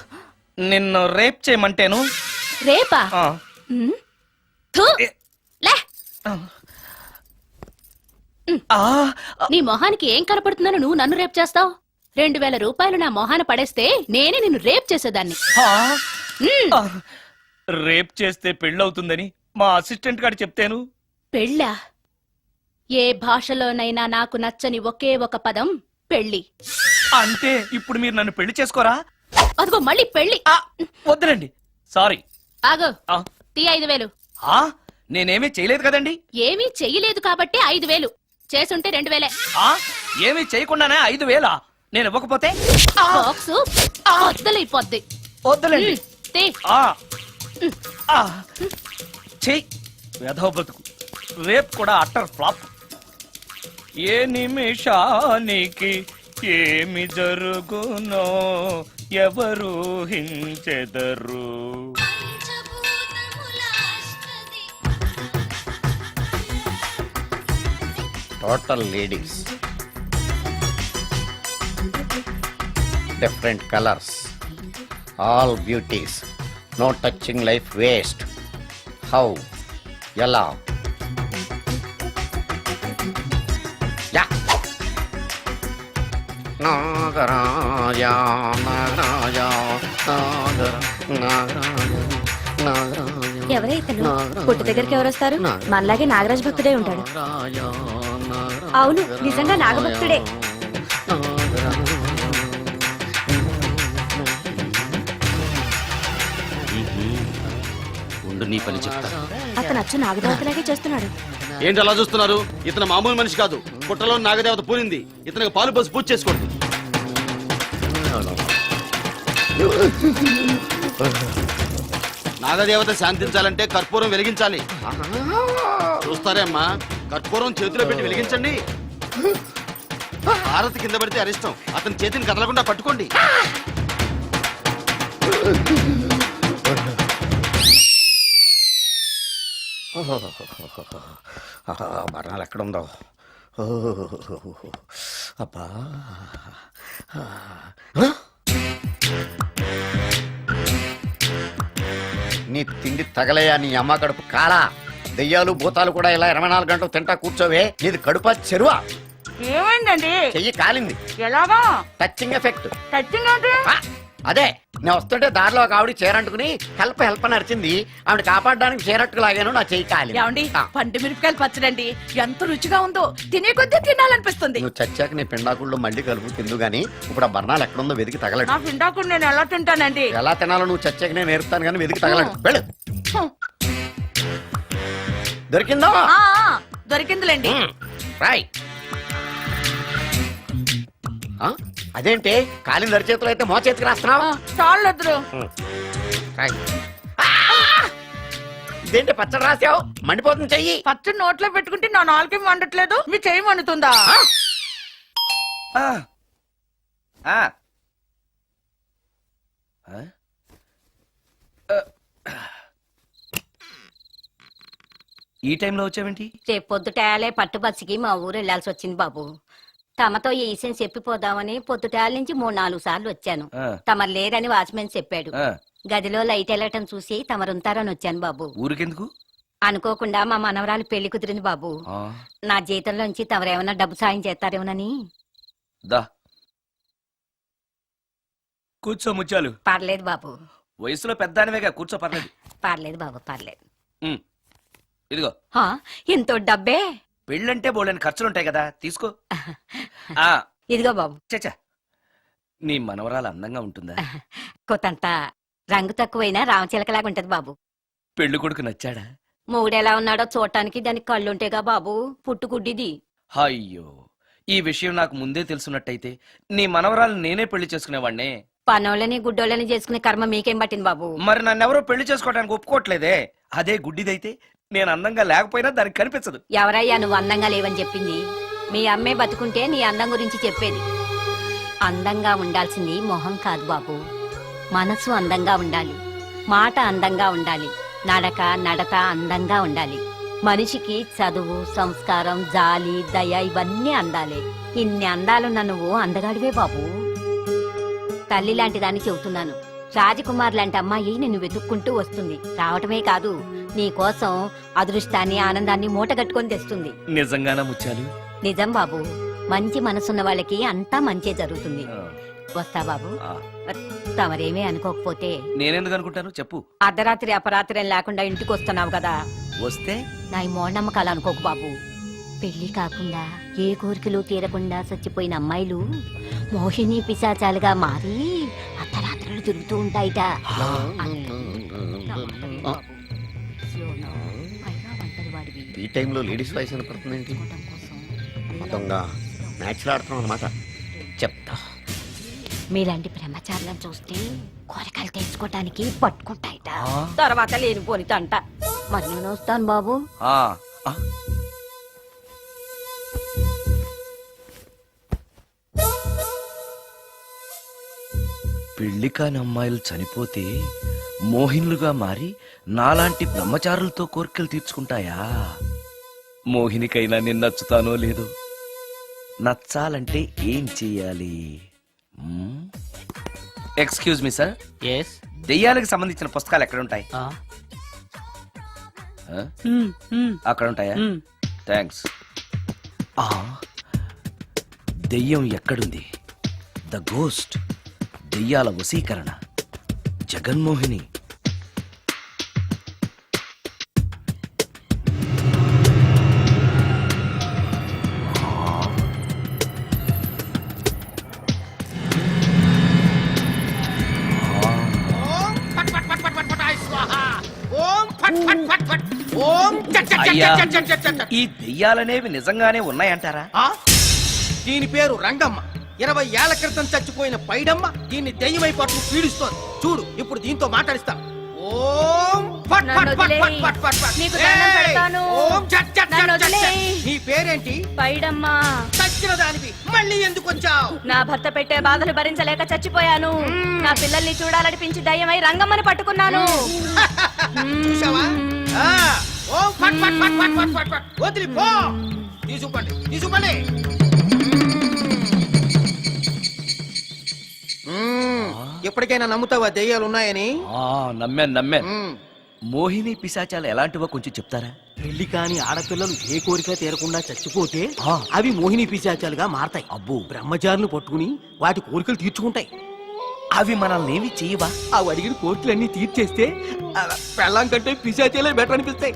Speaker 7: నిన్ను రేప్ చేయమంటేను
Speaker 6: రేపా?
Speaker 7: ఆ,
Speaker 6: థు, లే.
Speaker 7: ఆ,
Speaker 6: నీ మొహానికి ఏం కనపడుతుందని నువ్వు నన్ను రేప్ చేస్తావు? 2000 రూపాయలు నా మొహాన పడేస్తే నేనే నిన్ను రేప్ చేసేదాన్ని.
Speaker 7: ఆ,
Speaker 6: ఉమ్,
Speaker 7: ఆ. రేప్ చేస్తే పెళ్ళవుతుందని మా అసిస్టెంట్ గారు చెప్తేను.
Speaker 6: పెళ్ళా? ఏ భాషలోనైనా నాకు నచ్చని ఒకే ఒక పదం పెళ్లి.
Speaker 7: అంటే ఇప్పుడు మీరు నన్ను పెళ్లి చేసుకోరా?
Speaker 6: అదిగో మళ్ళీ పెళ్లి.
Speaker 7: ఆ, వద్దులండి, సారీ.
Speaker 6: ఆగో,
Speaker 7: ఆ,
Speaker 6: తీ 5000.
Speaker 7: ఆ, నేనేమీ చేయలేదు కదండి.
Speaker 6: ఏమీ చెయ్యలేదు కాబట్టి 5000. చేసుంటే 2000.
Speaker 7: ఆ, ఏమీ చేయకుండానే 5000 నేను ఇవ్వకపోతే
Speaker 6: బాక్సు వద్దలైపోద్ది.
Speaker 7: వద్దులండి.
Speaker 6: తీ.
Speaker 7: ఆ, ఆ, చెయ్ వెధవ బతుకు. రేప్ కూడా అట్టర్ ఫ్లాప్. ఏ నిమిషానికి ఏమి జరుగునో ఎవరు హించెదరు.
Speaker 1: Total ladies, different colours, all beauties, no touching life waste. How, ఎలా? యా. నాగరాజ నాగరాజ నాగర నాగరాజ నాగరాజ.
Speaker 10: ఎవరైతను పుట్టు దగ్గరికి ఎవరు వస్తారు? మనలాగే నాగరాజ భక్తుడే ఉంటాడు. అవును, నిజంగా నాగభక్తుడే.
Speaker 1: ఉండు, నీ పని చెప్తా.
Speaker 10: అతను అచ్చు నాగదేవతలాగే చేస్తున్నాడు.
Speaker 9: ఏంటి అలా చూస్తున్నారు? ఇతను మామూలు మనిషి కాదు. పుట్టలో నాగదేవత పూనింది. ఇతనికి పాలు పోసి పూజ చేసుకోండి. నాగదేవత శాంతించాలంటే కర్పూరం వెలిగించాలి. చూస్తారే అమ్మా, కర్పూరం చేతిలో పెట్టి వెలిగించండి. హారతి కింద పడితే అరిష్టం. అతని చేతిని కదలకుండా పట్టుకోండి.
Speaker 1: బర్ణాలు ఎక్కడుందో. అబ్బా, నీ తిండి తగలయా నీ అమ్మ కడుపు కాలా. దెయ్యాలు భూతాలు కూడా ఇలా 24 గంటలు తింటా కూర్చోవే. నీది కడుపా చెరువా?
Speaker 8: ఏమైందండి?
Speaker 1: చెయ్యి కాలింది.
Speaker 8: ఎలాగా?
Speaker 1: Touching effect.
Speaker 8: టచింగ్ అంటే?
Speaker 1: అదే, నేను వస్తుంటే దారిలో ఒక ఆవిడ చీరంటుకుని హెల్ప్ హెల్ప్ అని అరిచింది. ఆవిడ కాపాడడానికి చీరట్టుకు లాగాను, నా చెయ్యి కాలి.
Speaker 8: ఏమండి, పండు మిరపకాయలు పచ్చడండి ఎంత రుచిగా ఉందో. తినే కొద్దీ తినాలనిపిస్తుంది.
Speaker 1: నువ్వు చచ్చాక నీ పిండాకుళ్ళు మళ్ళీ కలుపు తిందు గానీ ఇప్పుడు ఆ బర్ణాలు ఎక్కడుందో వెతికి తగలడు.
Speaker 8: నా పిండాకుడు నేను ఎలా తింటానండి?
Speaker 1: ఎలా తినాలో నువ్వు చచ్చాక నేను నేర్పుతాను కానీ వెతికి తగలడు. వెళ్ళు. దొరికిందో?
Speaker 8: దొరికిందిలేండి.
Speaker 1: రాయ్. అదేంటి కాలిన దరిచేతులు అయితే మో చేతికి రాస్తున్నావు?
Speaker 8: చాలు.
Speaker 1: రాయ్. ఇదేంటి పచ్చడి రాసావు? మండిపోతుంది చెయ్యి.
Speaker 8: పచ్చడి నోట్లో పెట్టుకుంటే నా నాలుకేం వండట్లేదు, మీ చెయ్యి వండుతుందా?
Speaker 7: ఆ, ఆ. ఈ టైంలో వచ్చావేంటి?
Speaker 8: రేపు పొద్దుటాలే పట్టుబస్సుకి మా ఊరు వెళ్లాల్సి వచ్చింది బాబు. తమతో ఈ విషయం చెప్పిపోదామని పొద్దుటాల నుంచి 3-4 సార్లు వచ్చాను.
Speaker 7: ఆ.
Speaker 8: తమరు లేరని వాచ్మెన్ చెప్పాడు.
Speaker 7: ఆ,
Speaker 8: గదిలో లైట్ వెళ్ళటం చూసి తమరుంటారని వచ్చాను బాబు.
Speaker 7: ఊరికెందుకు?
Speaker 8: అనుకోకుండా మా మనవరాలు పెళ్లి కుదిరింది బాబు.
Speaker 7: ఆ,
Speaker 8: నా జీతంలోంచి తమరేమన్నా డబ్బు సాయం చేస్తారేమోనని.
Speaker 7: దా కూర్చో ముచ్చాలు.
Speaker 8: పర్లేదు బాబు,
Speaker 7: వయసులో పెద్దానివేగా, కూర్చో, పర్లేదు.
Speaker 8: పర్లేదు బాబు, పర్లేదు.
Speaker 7: ఉమ్, ఇదిగో.
Speaker 8: హా, ఇంతో డబ్బే?
Speaker 7: పెళ్ళంటే బోళ్ళని ఖర్చులుంటాయి కదా, తీసుకో. ఆ,
Speaker 8: ఇదిగో బాబు.
Speaker 7: చచ్చా, నీ మనవరాలు అందంగా ఉంటుందా?
Speaker 8: కొత్తంత రంగు తక్కువైనా రామచిలకలాగా ఉంటది బాబు.
Speaker 7: పెళ్లి కొడుకు నచ్చాడా?
Speaker 8: మూడెలా ఉన్నాడో చూడటానికి దానికి కళ్ళుంటేగా బాబు, పుట్టుకుడ్డిది.
Speaker 7: అయ్యో, ఈ విషయం నాకు ముందే తెలుసున్నట్టయితే నీ మనవరాలు నేనే పెళ్లి చేసుకునేవాడినే.
Speaker 8: పనోళ్ళని గుడ్డోళ్ళని చేసుకునే కర్మ మీకేం పట్టింది బాబు?
Speaker 7: మరి నన్నెవరో పెళ్లి చేసుకోవడానికి ఒప్పుకోవట్లేదే. అదే గుడ్డిదైతే నేను అందంగా లేకపోయినా దానికి కనిపించదు.
Speaker 8: ఎవరయ్యా నువ్వు అందంగా లేవని చెప్పింది? మీ అమ్మే బతుకుంటే నీ అందం గురించి చెప్పేది. అందంగా ఉండాల్సింది మొహం కాదు బాబు, మనసు అందంగా ఉండాలి, మాట అందంగా ఉండాలి, నడక నడత అందంగా ఉండాలి. మనిషికి చదువు, సంస్కారం, జాలి, దయ ఇవన్నీ అందాలి. ఇన్ని అందాలున్న నువ్వు అందగాడివే బాబు. తల్లి లాంటి దాన్ని చెబుతున్నాను. రాజకుమార్ లాంటి అమ్మాయి నిన్ను వెతుక్కుంటూ వస్తుంది. రావటమే కాదు, నీ కోసం అదృష్టాన్ని, ఆనందాన్ని మూటగట్టుకొని తెస్తుంది.
Speaker 7: నిజంగానా ముత్యాలు?
Speaker 8: నిజం బాబు. మంచి మనసున్న వాళ్ళకి అంతా మంచే జరుగుతుంది. వస్తా బాబు.
Speaker 7: ఆ,
Speaker 8: తమరేమీ అనుకోకపోతే.
Speaker 7: నేనెందుకు అనుకుంటాను చెప్పు.
Speaker 8: అర్ధరాత్రి అపరాత్రి లేకుండా ఇంటికి వస్తున్నావు కదా,
Speaker 7: వస్తే
Speaker 8: నా ఈ మూఢనమ్మకాలు అనుకోకు బాబు. పెళ్లి కాకుండా ఏ కోరికలు తీరకుండా చచ్చిపోయిన అమ్మాయిలు మోహిని పిశాచాలుగా మారి అర్ధరాత్రులు తిరుగుతూ ఉంటాయిట.
Speaker 1: ఈ టైంలో లేడీస్ వాయిస్ వినపడుతుందేంటి? మొత్తంగా మ్యాచ్లు ఆడుతున్నాం అనమాట. చెప్తా.
Speaker 8: మీలాంటి బ్రహ్మచారులను చూస్తే కోరికలు తెచ్చుకోవటానికి పట్టుకుంటాయిట. తర్వాత లేనిపోని తంట. మరి నేను వస్తాను బాబు.
Speaker 7: ఆ, ఆ. పెళ్లి కాని అమ్మాయిలు చనిపోతే మోహినులుగా మారి నాలాంటి బ్రహ్మచారులతో కోరికలు తీర్చుకుంటాయా? మోహినికైనా నేను నచ్చుతానో లేదో. నచ్చాలంటే ఏం చెయ్యాలి? Excuse me sir.
Speaker 11: ఎస్.
Speaker 7: దెయ్యాలకు సంబంధించిన పుస్తకాలు ఎక్కడ ఉంటాయి? అక్కడ ఉంటాయా? థ్యాంక్స్. దెయ్యం ఎక్కడుంది? ద గోస్ట్, దెయ్యాల వశీకరణ, జగన్మోహిని. అయ్యా, ఈ దెయ్యాలనేవి నిజంగానే ఉన్నాయంటారా?
Speaker 11: దీని పేరు రంగమ్మ. 20 ఏళ్ల క్రితం చచ్చిపోయిన పైడమ్మ దీన్ని దెయ్యమై పట్టు పీడిస్తోంది. చూడు, ఇప్పుడు దీంతో మాట్లాడిస్తా. ఓం ఫట్ ఫట్ ఫట్ ఫట్ ఫట్ ఫట్ ఫట్.
Speaker 6: నీకు దండం పెడతాను.
Speaker 11: ఓం చట్ చట్
Speaker 6: నన్ను
Speaker 11: చట్ చట్.
Speaker 6: వదిలేయ్.
Speaker 11: నీ పేరేంటి?
Speaker 6: పైడమ్మా.
Speaker 11: చచ్చిన దానివి మళ్ళీ ఎందుకు వచ్చావు?
Speaker 6: నా భర్త పెట్టే బాధలు భరించలేక చచ్చిపోయాను. నా పిల్లల్ని చూడాలనిపించి దయ్యమై రంగమ్మని పట్టుకున్నాను.
Speaker 11: చూసావా? ఆ, ఓం ఫట్ ఫట్ ఫట్ ఫట్ ఫట్ ఫట్ ఫట్. వదిలి పో. తీసుకుపండి, తీసుకుపండి. ఎప్పటికైనా నమ్ముతావా దెయ్యాలు ఉన్నాయని?
Speaker 7: నమ్మాను. మోహిని పిశాచాలు ఎలాంటివో కొంచెం చెప్తారా?
Speaker 11: పెళ్లి కాని ఆడపిల్లలు ఏ కోరిక తీరకుండా చచ్చిపోతే అవి మోహిని పిశాచాలుగా మారతాయి.
Speaker 7: అబ్బో.
Speaker 11: బ్రహ్మచారులు పట్టుకుని వాటి కోరికలు తీర్చుకుంటాయి.
Speaker 7: అవి మనల్ని ఏమి చేయవా?
Speaker 11: అవి అడిగిన కోరికలన్నీ తీర్చేస్తే పెళ్ళాం కంటే పిశాచాలే బెటర్ అనిపిస్తాయి.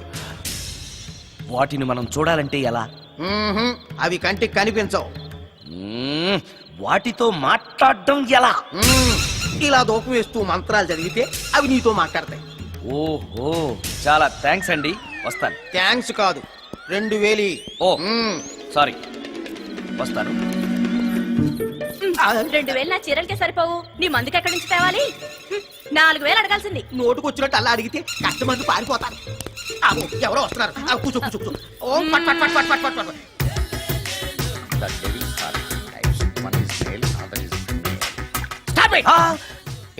Speaker 7: వాటిని మనం చూడాలంటే ఎలా?
Speaker 11: అవి కంటికి కనిపించవు.
Speaker 7: వాటితో మాట్లాడడం ఎలా?
Speaker 11: ఇలా దూపం వేస్తూ మంత్రాలు చదివితే అవి నీతో మాట్లాడతాయి.
Speaker 7: ఓహో, చాలా థ్యాంక్స్ అండి. వస్తాను.
Speaker 11: థ్యాంక్స్ కాదు, 2000.
Speaker 7: ఓ సారీ, వస్తాను.
Speaker 6: 2000 నా చీరలకే సరిపోవు. నీ మందుకి ఎక్కడి నుంచి తేవాలి? 4000 అడగాల్సింది.
Speaker 11: నోటుకు వచ్చినట్టు అలా అడిగితే కస్టమర్లు పారిపోతారు. ఆగు, ఎవరో వస్తున్నారు. కూర్చో కూర్చో కూర్చో. ఓం పట్ పట్ పట్ పట్ పట్ పట్ పట్.
Speaker 1: The devil's are types. One is male, another is female. Stop it!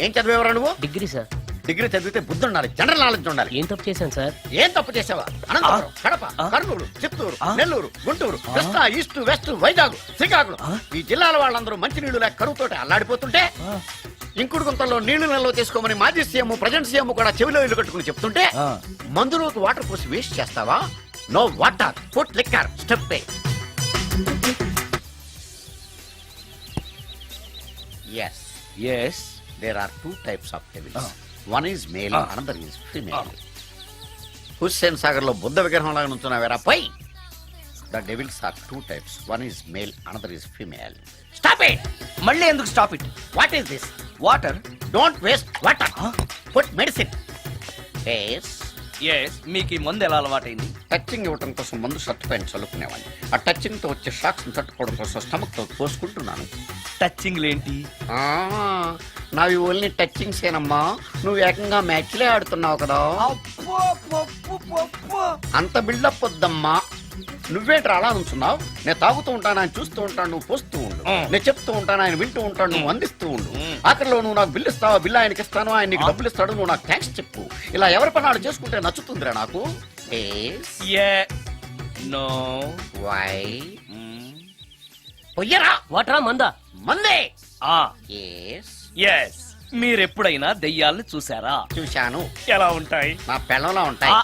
Speaker 1: ఏం చదివేవరా నువ్వు?
Speaker 11: Degree sir.
Speaker 1: డిగ్రీ చదివితే బుద్ధి ఉండాలి, జనరల్ నాలెడ్జ్ ఉండాలి.
Speaker 11: ఏం తప్పు చేశాను సార్?
Speaker 1: ఏం తప్పు చేసావా? అనంతపురం, కడప, కర్నూలు, చిత్తూరు, నెల్లూరు, గుంటూరు, కృష్ణా, ఈస్ట్, వెస్ట్, వైజాగ్, శ్రీకాకుళం ఈ జిల్లాల వాళ్ళందరూ మంచినీళ్లు లేక కరువుతోటి అల్లాడిపోతుంటే ఇంకుడు గుంతల్లో నీళ్లు నిల్వ చేసుకోమని మాజీ సీఎం, ప్రజెంట్ సీఎం కూడా చెవిలో ఇల్లు కట్టుకుని చెప్తుంటే మందులోకి వాటర్ పోసి వేస్ట్ చేస్తావా? No water, foot liquor, step పే. Yes.
Speaker 7: Yes.
Speaker 1: There are 2 types of devils. One is male, another is female. Hussain Sagar లో బుద్ధ విగ్రహం లాగా నుంచున్నావేరా పై. The devils are 2 types. One is male, another is female. Stop it!
Speaker 7: మళ్ళీ ఎందుకు stop it?
Speaker 1: What is this?
Speaker 7: Water.
Speaker 1: Don't waste water. Put medicine. Yes.
Speaker 7: Yes, మీకు ఈ మందు ఎలా అలవాటైంది?
Speaker 1: టచింగ్ ఇవ్వటం కోసం ముందు షర్ట్ పైన చల్లుకునేవాడిని. ఆ టచింగ్ తో వచ్చే షాక్స్ తట్టుకోవడం కోసం స్టమక్ తో పోసుకుంటున్నాను.
Speaker 7: టచింగ్ ఏంటి?
Speaker 1: నావి ఓన్లీ టచింగ్స్ ఏనమ్మా. నువ్వు ఏకంగా మ్యాచ్లే ఆడుతున్నావు కదా. అంత బిల్డప్ వద్దమ్మా. నువ్వేంట్రా అలా నుంచున్నావు? నేను తాగుతూ ఉంటాను, ఆయన చూస్తూ ఉంటాను, నువ్వు పోస్తూ ఉండు. నేను చెప్తూ ఉంటాను, ఆయన వింటూ ఉంటాడు, నువ్వు అందిస్తూ ఉండు. ఆఖరిలో నువ్వు నాకు బిల్లు ఇస్తావా, బిల్లు ఆయనకి ఇస్తాను, ఆయన నీకు డబ్బులు ఇస్తాడు, నువ్వు నాకు థ్యాంక్స్ చెప్పు. ఇలా ఎవరి పని వాళ్ళు చేసుకుంటే నచ్చుతుందిరా నాకు.
Speaker 7: నో
Speaker 1: వై పొయ్యరా
Speaker 11: వాటరా మందా
Speaker 1: మందే.
Speaker 7: ఆ
Speaker 1: Yes.
Speaker 7: ఎస్ మీరెప్పుడైనా దెయ్యాల్ని చూసారా?
Speaker 1: చూశాను.
Speaker 7: ఎలా ఉంటాయి?
Speaker 1: నా పెళ్ళంలా ఉంటాయి.
Speaker 7: ఆ,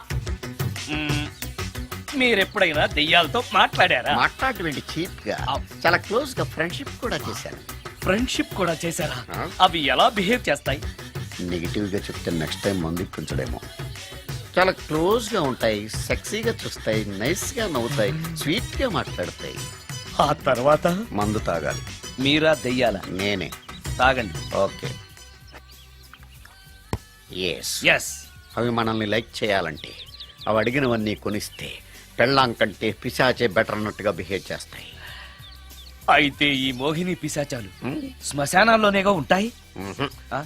Speaker 7: మీరెప్పుడైనా దెయ్యాలతో మాట్లాడారా?
Speaker 1: మాట్లాడేటువంటి చీప్ గా చాలా క్లోజ్ గా ఫ్రెండ్షిప్ కూడా చేశాను.
Speaker 7: ఫ్రెండ్షిప్ కూడా చేశారా?
Speaker 1: ఆ.
Speaker 7: అవి ఎలా బిహేవ్ చేస్తాయి?
Speaker 1: నెగిటివ్ గా చెప్తే నెక్స్ట్ టైం మందు ఇప్పించడేమో. చాలా క్లోజ్ గా ఉంటాయి, సెక్సీగా చూస్తాయి, నైస్ గా నవ్వుతాయి, స్వీట్ గా మాట్లాడతాయి.
Speaker 7: ఆ తర్వాత
Speaker 1: మందు తాగాలి.
Speaker 7: మీరా దెయ్యాల?
Speaker 1: నేనే.
Speaker 7: తాగండి.
Speaker 1: ఓకే. ఎస్.
Speaker 7: ఎస్.
Speaker 1: అవి మనల్ని లైక్ చేయాలంటే అవి అడిగినవన్నీ కొనిస్తే పెళ్ళాం కంటే పిశాచే బెటర్ అన్నట్టుగా బిహేవ్ చేస్తాయి.
Speaker 7: అయితే ఈ మోహిని పిశాచాలు శ్మశానాల్లోనేగా ఉంటాయి?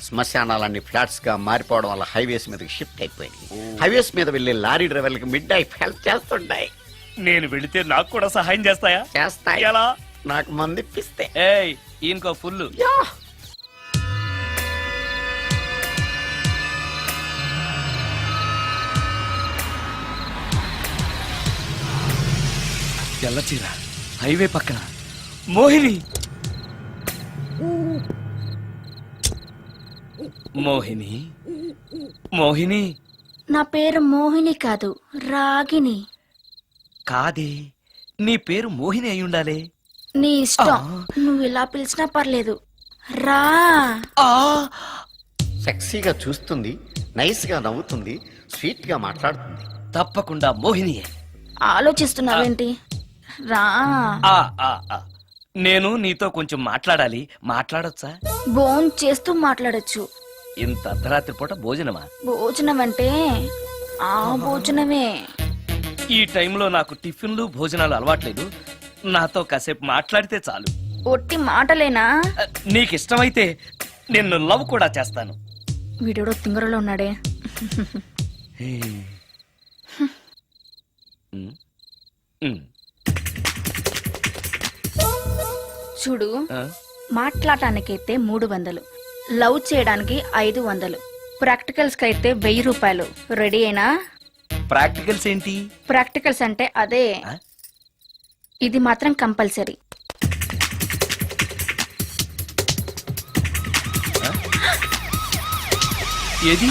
Speaker 1: శ్మశానాలన్నీ ఫ్లాట్స్ గా మారిపోవడం వల్ల హైవేస్ మీదకి షిఫ్ట్ అయిపోయింది. హైవేస్ మీద వెళ్లే లారీ డ్రైవర్లకి మిడ్ నైట్ హెల్ప్ చేస్తుంటాయి.
Speaker 7: నేను వెళితే నాకు కూడా సహాయం చేస్తాయా?
Speaker 1: చేస్తాయి.
Speaker 7: ఎలా?
Speaker 1: నాకు మంది ఇప్పిస్తే.
Speaker 7: ఏయ్ ఈయనకో ఫుల్. తెల్లచీర హైవే పక్కన మోహిని. మోహిని మోహిని
Speaker 6: నా పేరు మోహిని కాదు, రాగిని.
Speaker 7: కాదే, నీ పేరు మోహిని అయి ఉండాలి.
Speaker 6: నీ ఇష్టం, నువ్వు ఇలా పిలిచినా పర్లేదు. రా.
Speaker 1: సెక్సీగా చూస్తుంది, నైస్ గా నవ్వుతుంది, స్వీట్ గా మాట్లాడుతుంది.
Speaker 7: తప్పకుండా మోహినియే.
Speaker 6: ఆలోచిస్తున్నావేంటి? రా.
Speaker 7: ఆ, ఆ, ఆ. నేను నీతో కొంచెం మాట్లాడాలి. మాట్లాడొచ్చా?
Speaker 6: భోన్ చేస్తూ మాట్లాడొచ్చు.
Speaker 7: ఇంత అర్ధరాత్రి పూట భోజనమా?
Speaker 6: భోజనం అంటే ఆ భోజనమే.
Speaker 7: ఈ టైంలో నాకు టిఫిన్లు భోజనాలు అలవాట్లేదు. నాతో కాసేపు మాట్లాడితే చాలు.
Speaker 6: ఒట్టి మాటలేనా?
Speaker 7: నీకు ఇష్టమైతే నిన్ను లవ్ కూడా చేస్తాను.
Speaker 6: వీడెవడో తింగరలో ఉన్నాడే.
Speaker 7: ఉమ్, ఉమ్.
Speaker 6: చూడు,
Speaker 7: ఆ?
Speaker 6: మాట్లాడటానికైతే 300, లవ్ చేయడానికి 500, ప్రాక్టికల్స్ కి అయితే 1000 రూపాయలు. రెడీ అయినా?
Speaker 7: ప్రాక్టికల్స్ ఏంటి?
Speaker 6: ప్రాక్టికల్స్ అంటే అదే.
Speaker 7: ఆ?
Speaker 6: ఇది మాత్రం కంపల్సరీ.
Speaker 7: ఏది?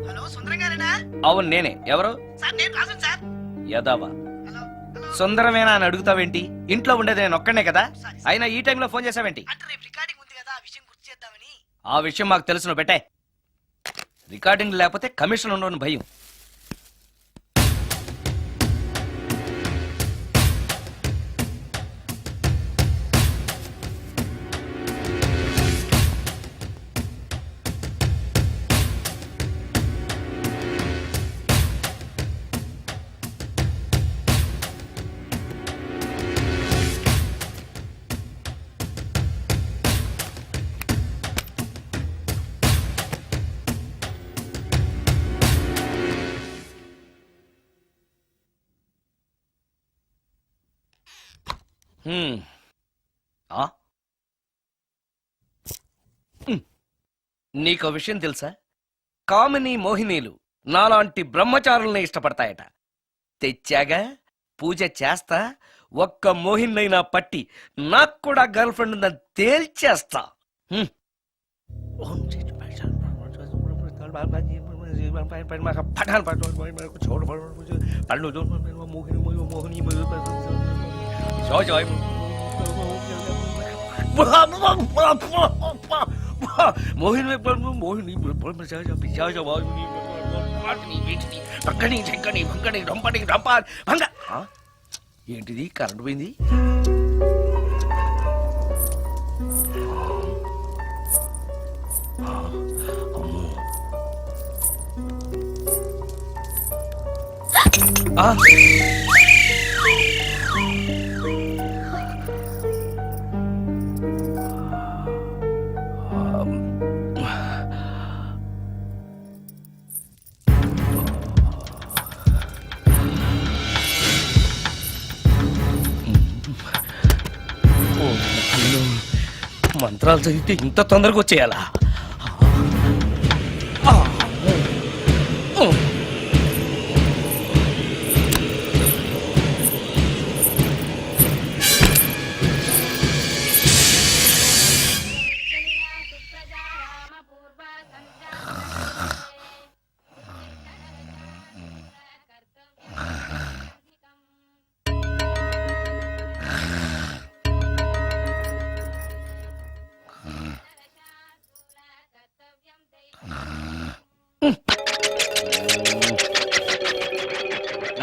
Speaker 3: హలో, సుందరం గారేనా?
Speaker 7: అవును నేనే. ఎవరు?
Speaker 3: సార్ నేను రాజు సార్.
Speaker 7: యదావా
Speaker 3: హలో హలో.
Speaker 7: సుందరమేనా అని అడుగుతావేంటి? ఇంట్లో ఉండేది నేను ఒక్కనే కదా. అయినా ఈ టైంలో ఫోన్ చేసావేంటి?
Speaker 3: అంటే రేపు రికార్డింగ్ ఉంది కదా, ఆ విషయం గుర్తు చేద్దామని.
Speaker 7: ఆ విషయం మాకు తెలుసును పెట్టే. రికార్డింగ్ లేకపోతే కమిషన్ ఉండని భయం. హ్మ్. ఆ? హ్మ్. నీకో విషయం తెలుసా? కామిని మోహినీలు నాలాంటి బ్రహ్మచారుల్ని ఇష్టపడతాయట. తెచ్చాగా, పూజ చేస్తా, ఒక్క మోహినైనా పట్టి నాకు కూడా గర్ల్ ఫ్రెండ్ ఉందని తేల్చేస్తా. హ్మ్. మోహిని మోహిని ఏంటిది? కరెంట్ పోయింది. ఆ, ఓ, నాయనో. మంత్రాలు చదివితే ఇంత తొందరగా వచ్చేయాలా? ఆ. ఓ.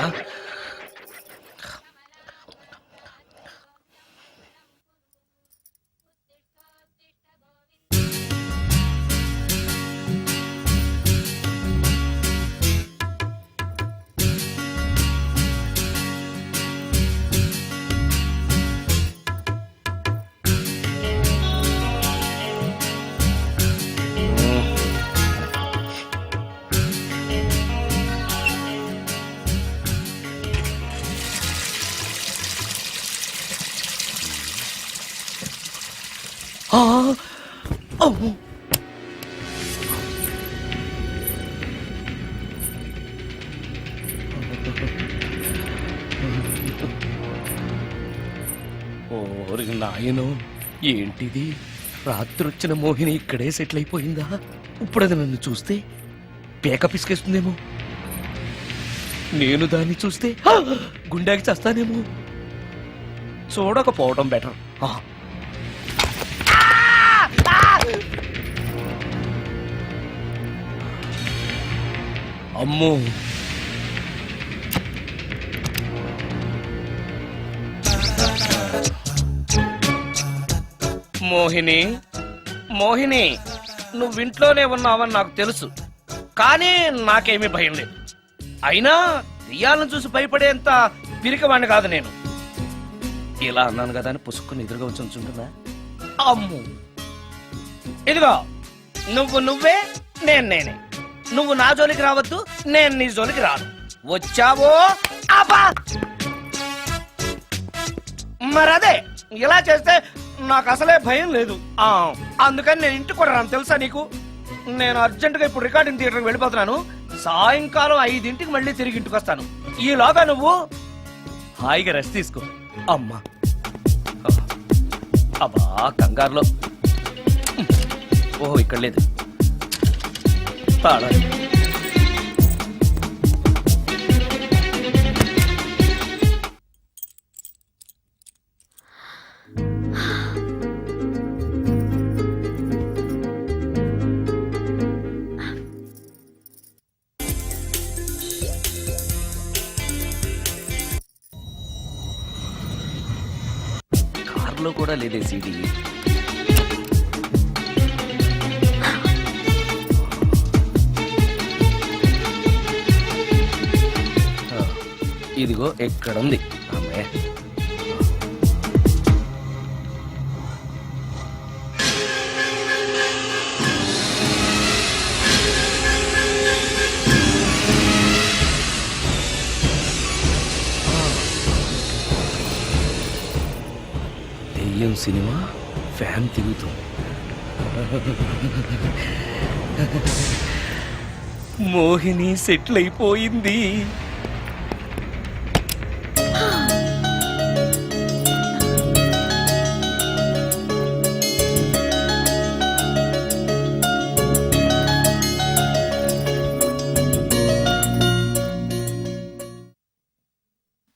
Speaker 7: ఆ. ఆ. అమ్మో. ఓరి నాయనో, ఏంటిది? రాత్రొచ్చిన మోహిని ఇక్కడే సెటిల్ అయిపోయిందా? ఇప్పుడు అది నన్ను చూస్తే పేక పిసికేస్తుందేమో. నేను దాన్ని చూస్తే గుండెకి చస్తానేమో. చూడకపోవడం బెటర్. అమ్మో, మోహిని, మోహిని, నువ్వింట్లోనే ఉన్నావని నాకు తెలుసు, కానీ నాకేమీ భయం లేదు. అయినా దెయ్యాలను చూసి భయపడేంత పిరికవాణ్ణి కాదు నేను. ఇలా అన్నాను కదా అని పుసుక్కుని ఎదురుగా ఉంచుంటుందా? అమ్ము, ఇదిగో, నువ్వే, నేనే. నువ్వు నా జోలికి రావద్దు, నేను నీ జోలికి రాను. వచ్చావో అబ్బా! మరదే, ఇలా చేస్తే నాకు అసలే భయం లేదు. అందుకని నేను ఇంటికి కూడా రాను, తెలుసా నీకు? నేను అర్జెంటుగా ఇప్పుడు రికార్డింగ్ థియేటర్కి వెళ్ళిపోతున్నాను. సాయంకాలం 5ంటికి మళ్ళీ తిరిగి ఇంటికి వస్తాను. ఈలోగా నువ్వు హాయిగా రెస్ట్ తీసుకో. అమ్మా, అబ్బా, కంగారులో. ఓహో, ఇక్కడ లేదు. తాళాలి. కార్లో కూడా లేదే సీడీ. ఇదిగో ఎక్కడుంది. అమ్మే, దెయ్యం సినిమా ఫ్యాన్ తిరుగుతుంది. మోహిని సెటిల్ అయిపోయింది.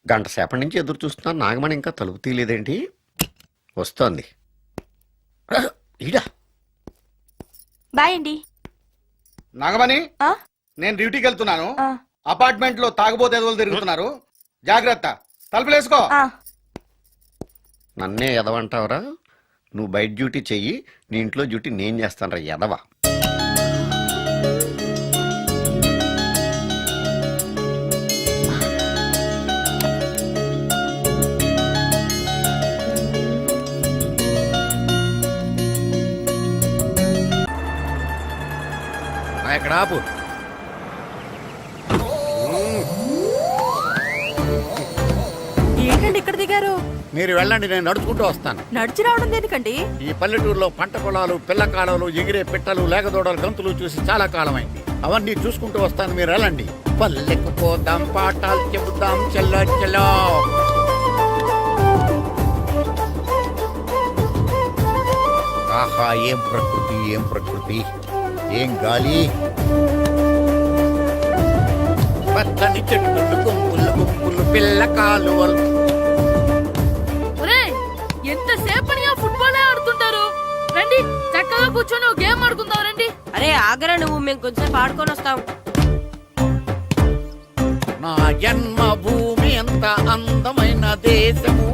Speaker 1: గంట సేపటి నుంచి ఎదురు చూస్తున్నాను. నాగమణి ఇంకా తలుపు తీయలేదేంటి? వస్తోంది. ఈడా
Speaker 10: బాయ్ అండి.
Speaker 5: నాగమణి,
Speaker 10: ఆ?
Speaker 5: నేను డ్యూటీకి వెళ్తున్నాను.
Speaker 10: ఆ.
Speaker 5: అపార్ట్మెంట్ లో తాగుబోతే ఎదువులు తిరుగుతున్నారు, జాగ్రత్త. తలుపులేసుకో.
Speaker 1: నన్నే ఎదవంటావురా? నువ్వు బయట డ్యూటీ చెయ్యి, నీ ఇంట్లో డ్యూటీ నేను చేస్తాను రా ఎదవా. రాపు.
Speaker 10: ఏంటండి ఇక్కడ దిగారు?
Speaker 1: మీరు వెళ్ళండి, నేను నడుచుకుంటూ వస్తాను.
Speaker 10: నడిచి రావడం దేనికండి?
Speaker 1: ఈ పల్లెటూరులో పంట పొలాలు, పిల్ల కాలువలు, ఎగిరే పిట్టలు, లేగదోడలు, గంతులు చూసి చాలా కాలమైంది. అవన్నీ చూసుకుంటూ వస్తాను, మీరు వెళ్ళండి. పల్లెకు పోదాం, పాఠాలు చెబుతాం, చెల్లో చెల్లో. ఆహా, ఏం ప్రకృతి, ఏం ప్రకృతి, ఏం గాలి. పచ్చని చెట్లు, గుంపులు గుంపులు, పిల్ల కాలువలు.
Speaker 10: ఎంతసేపని ఫుట్బాల్ ఆడుతుంటారు? రండి చక్కగా కూర్చొని గేమ్ ఆడుకుందాం రండి. అరే ఆగరా నువ్వు, మేము కొంచెం ఆడుకొని వస్తాం.
Speaker 1: నా జన్మభూమి ఎంత అందమైన దేశము.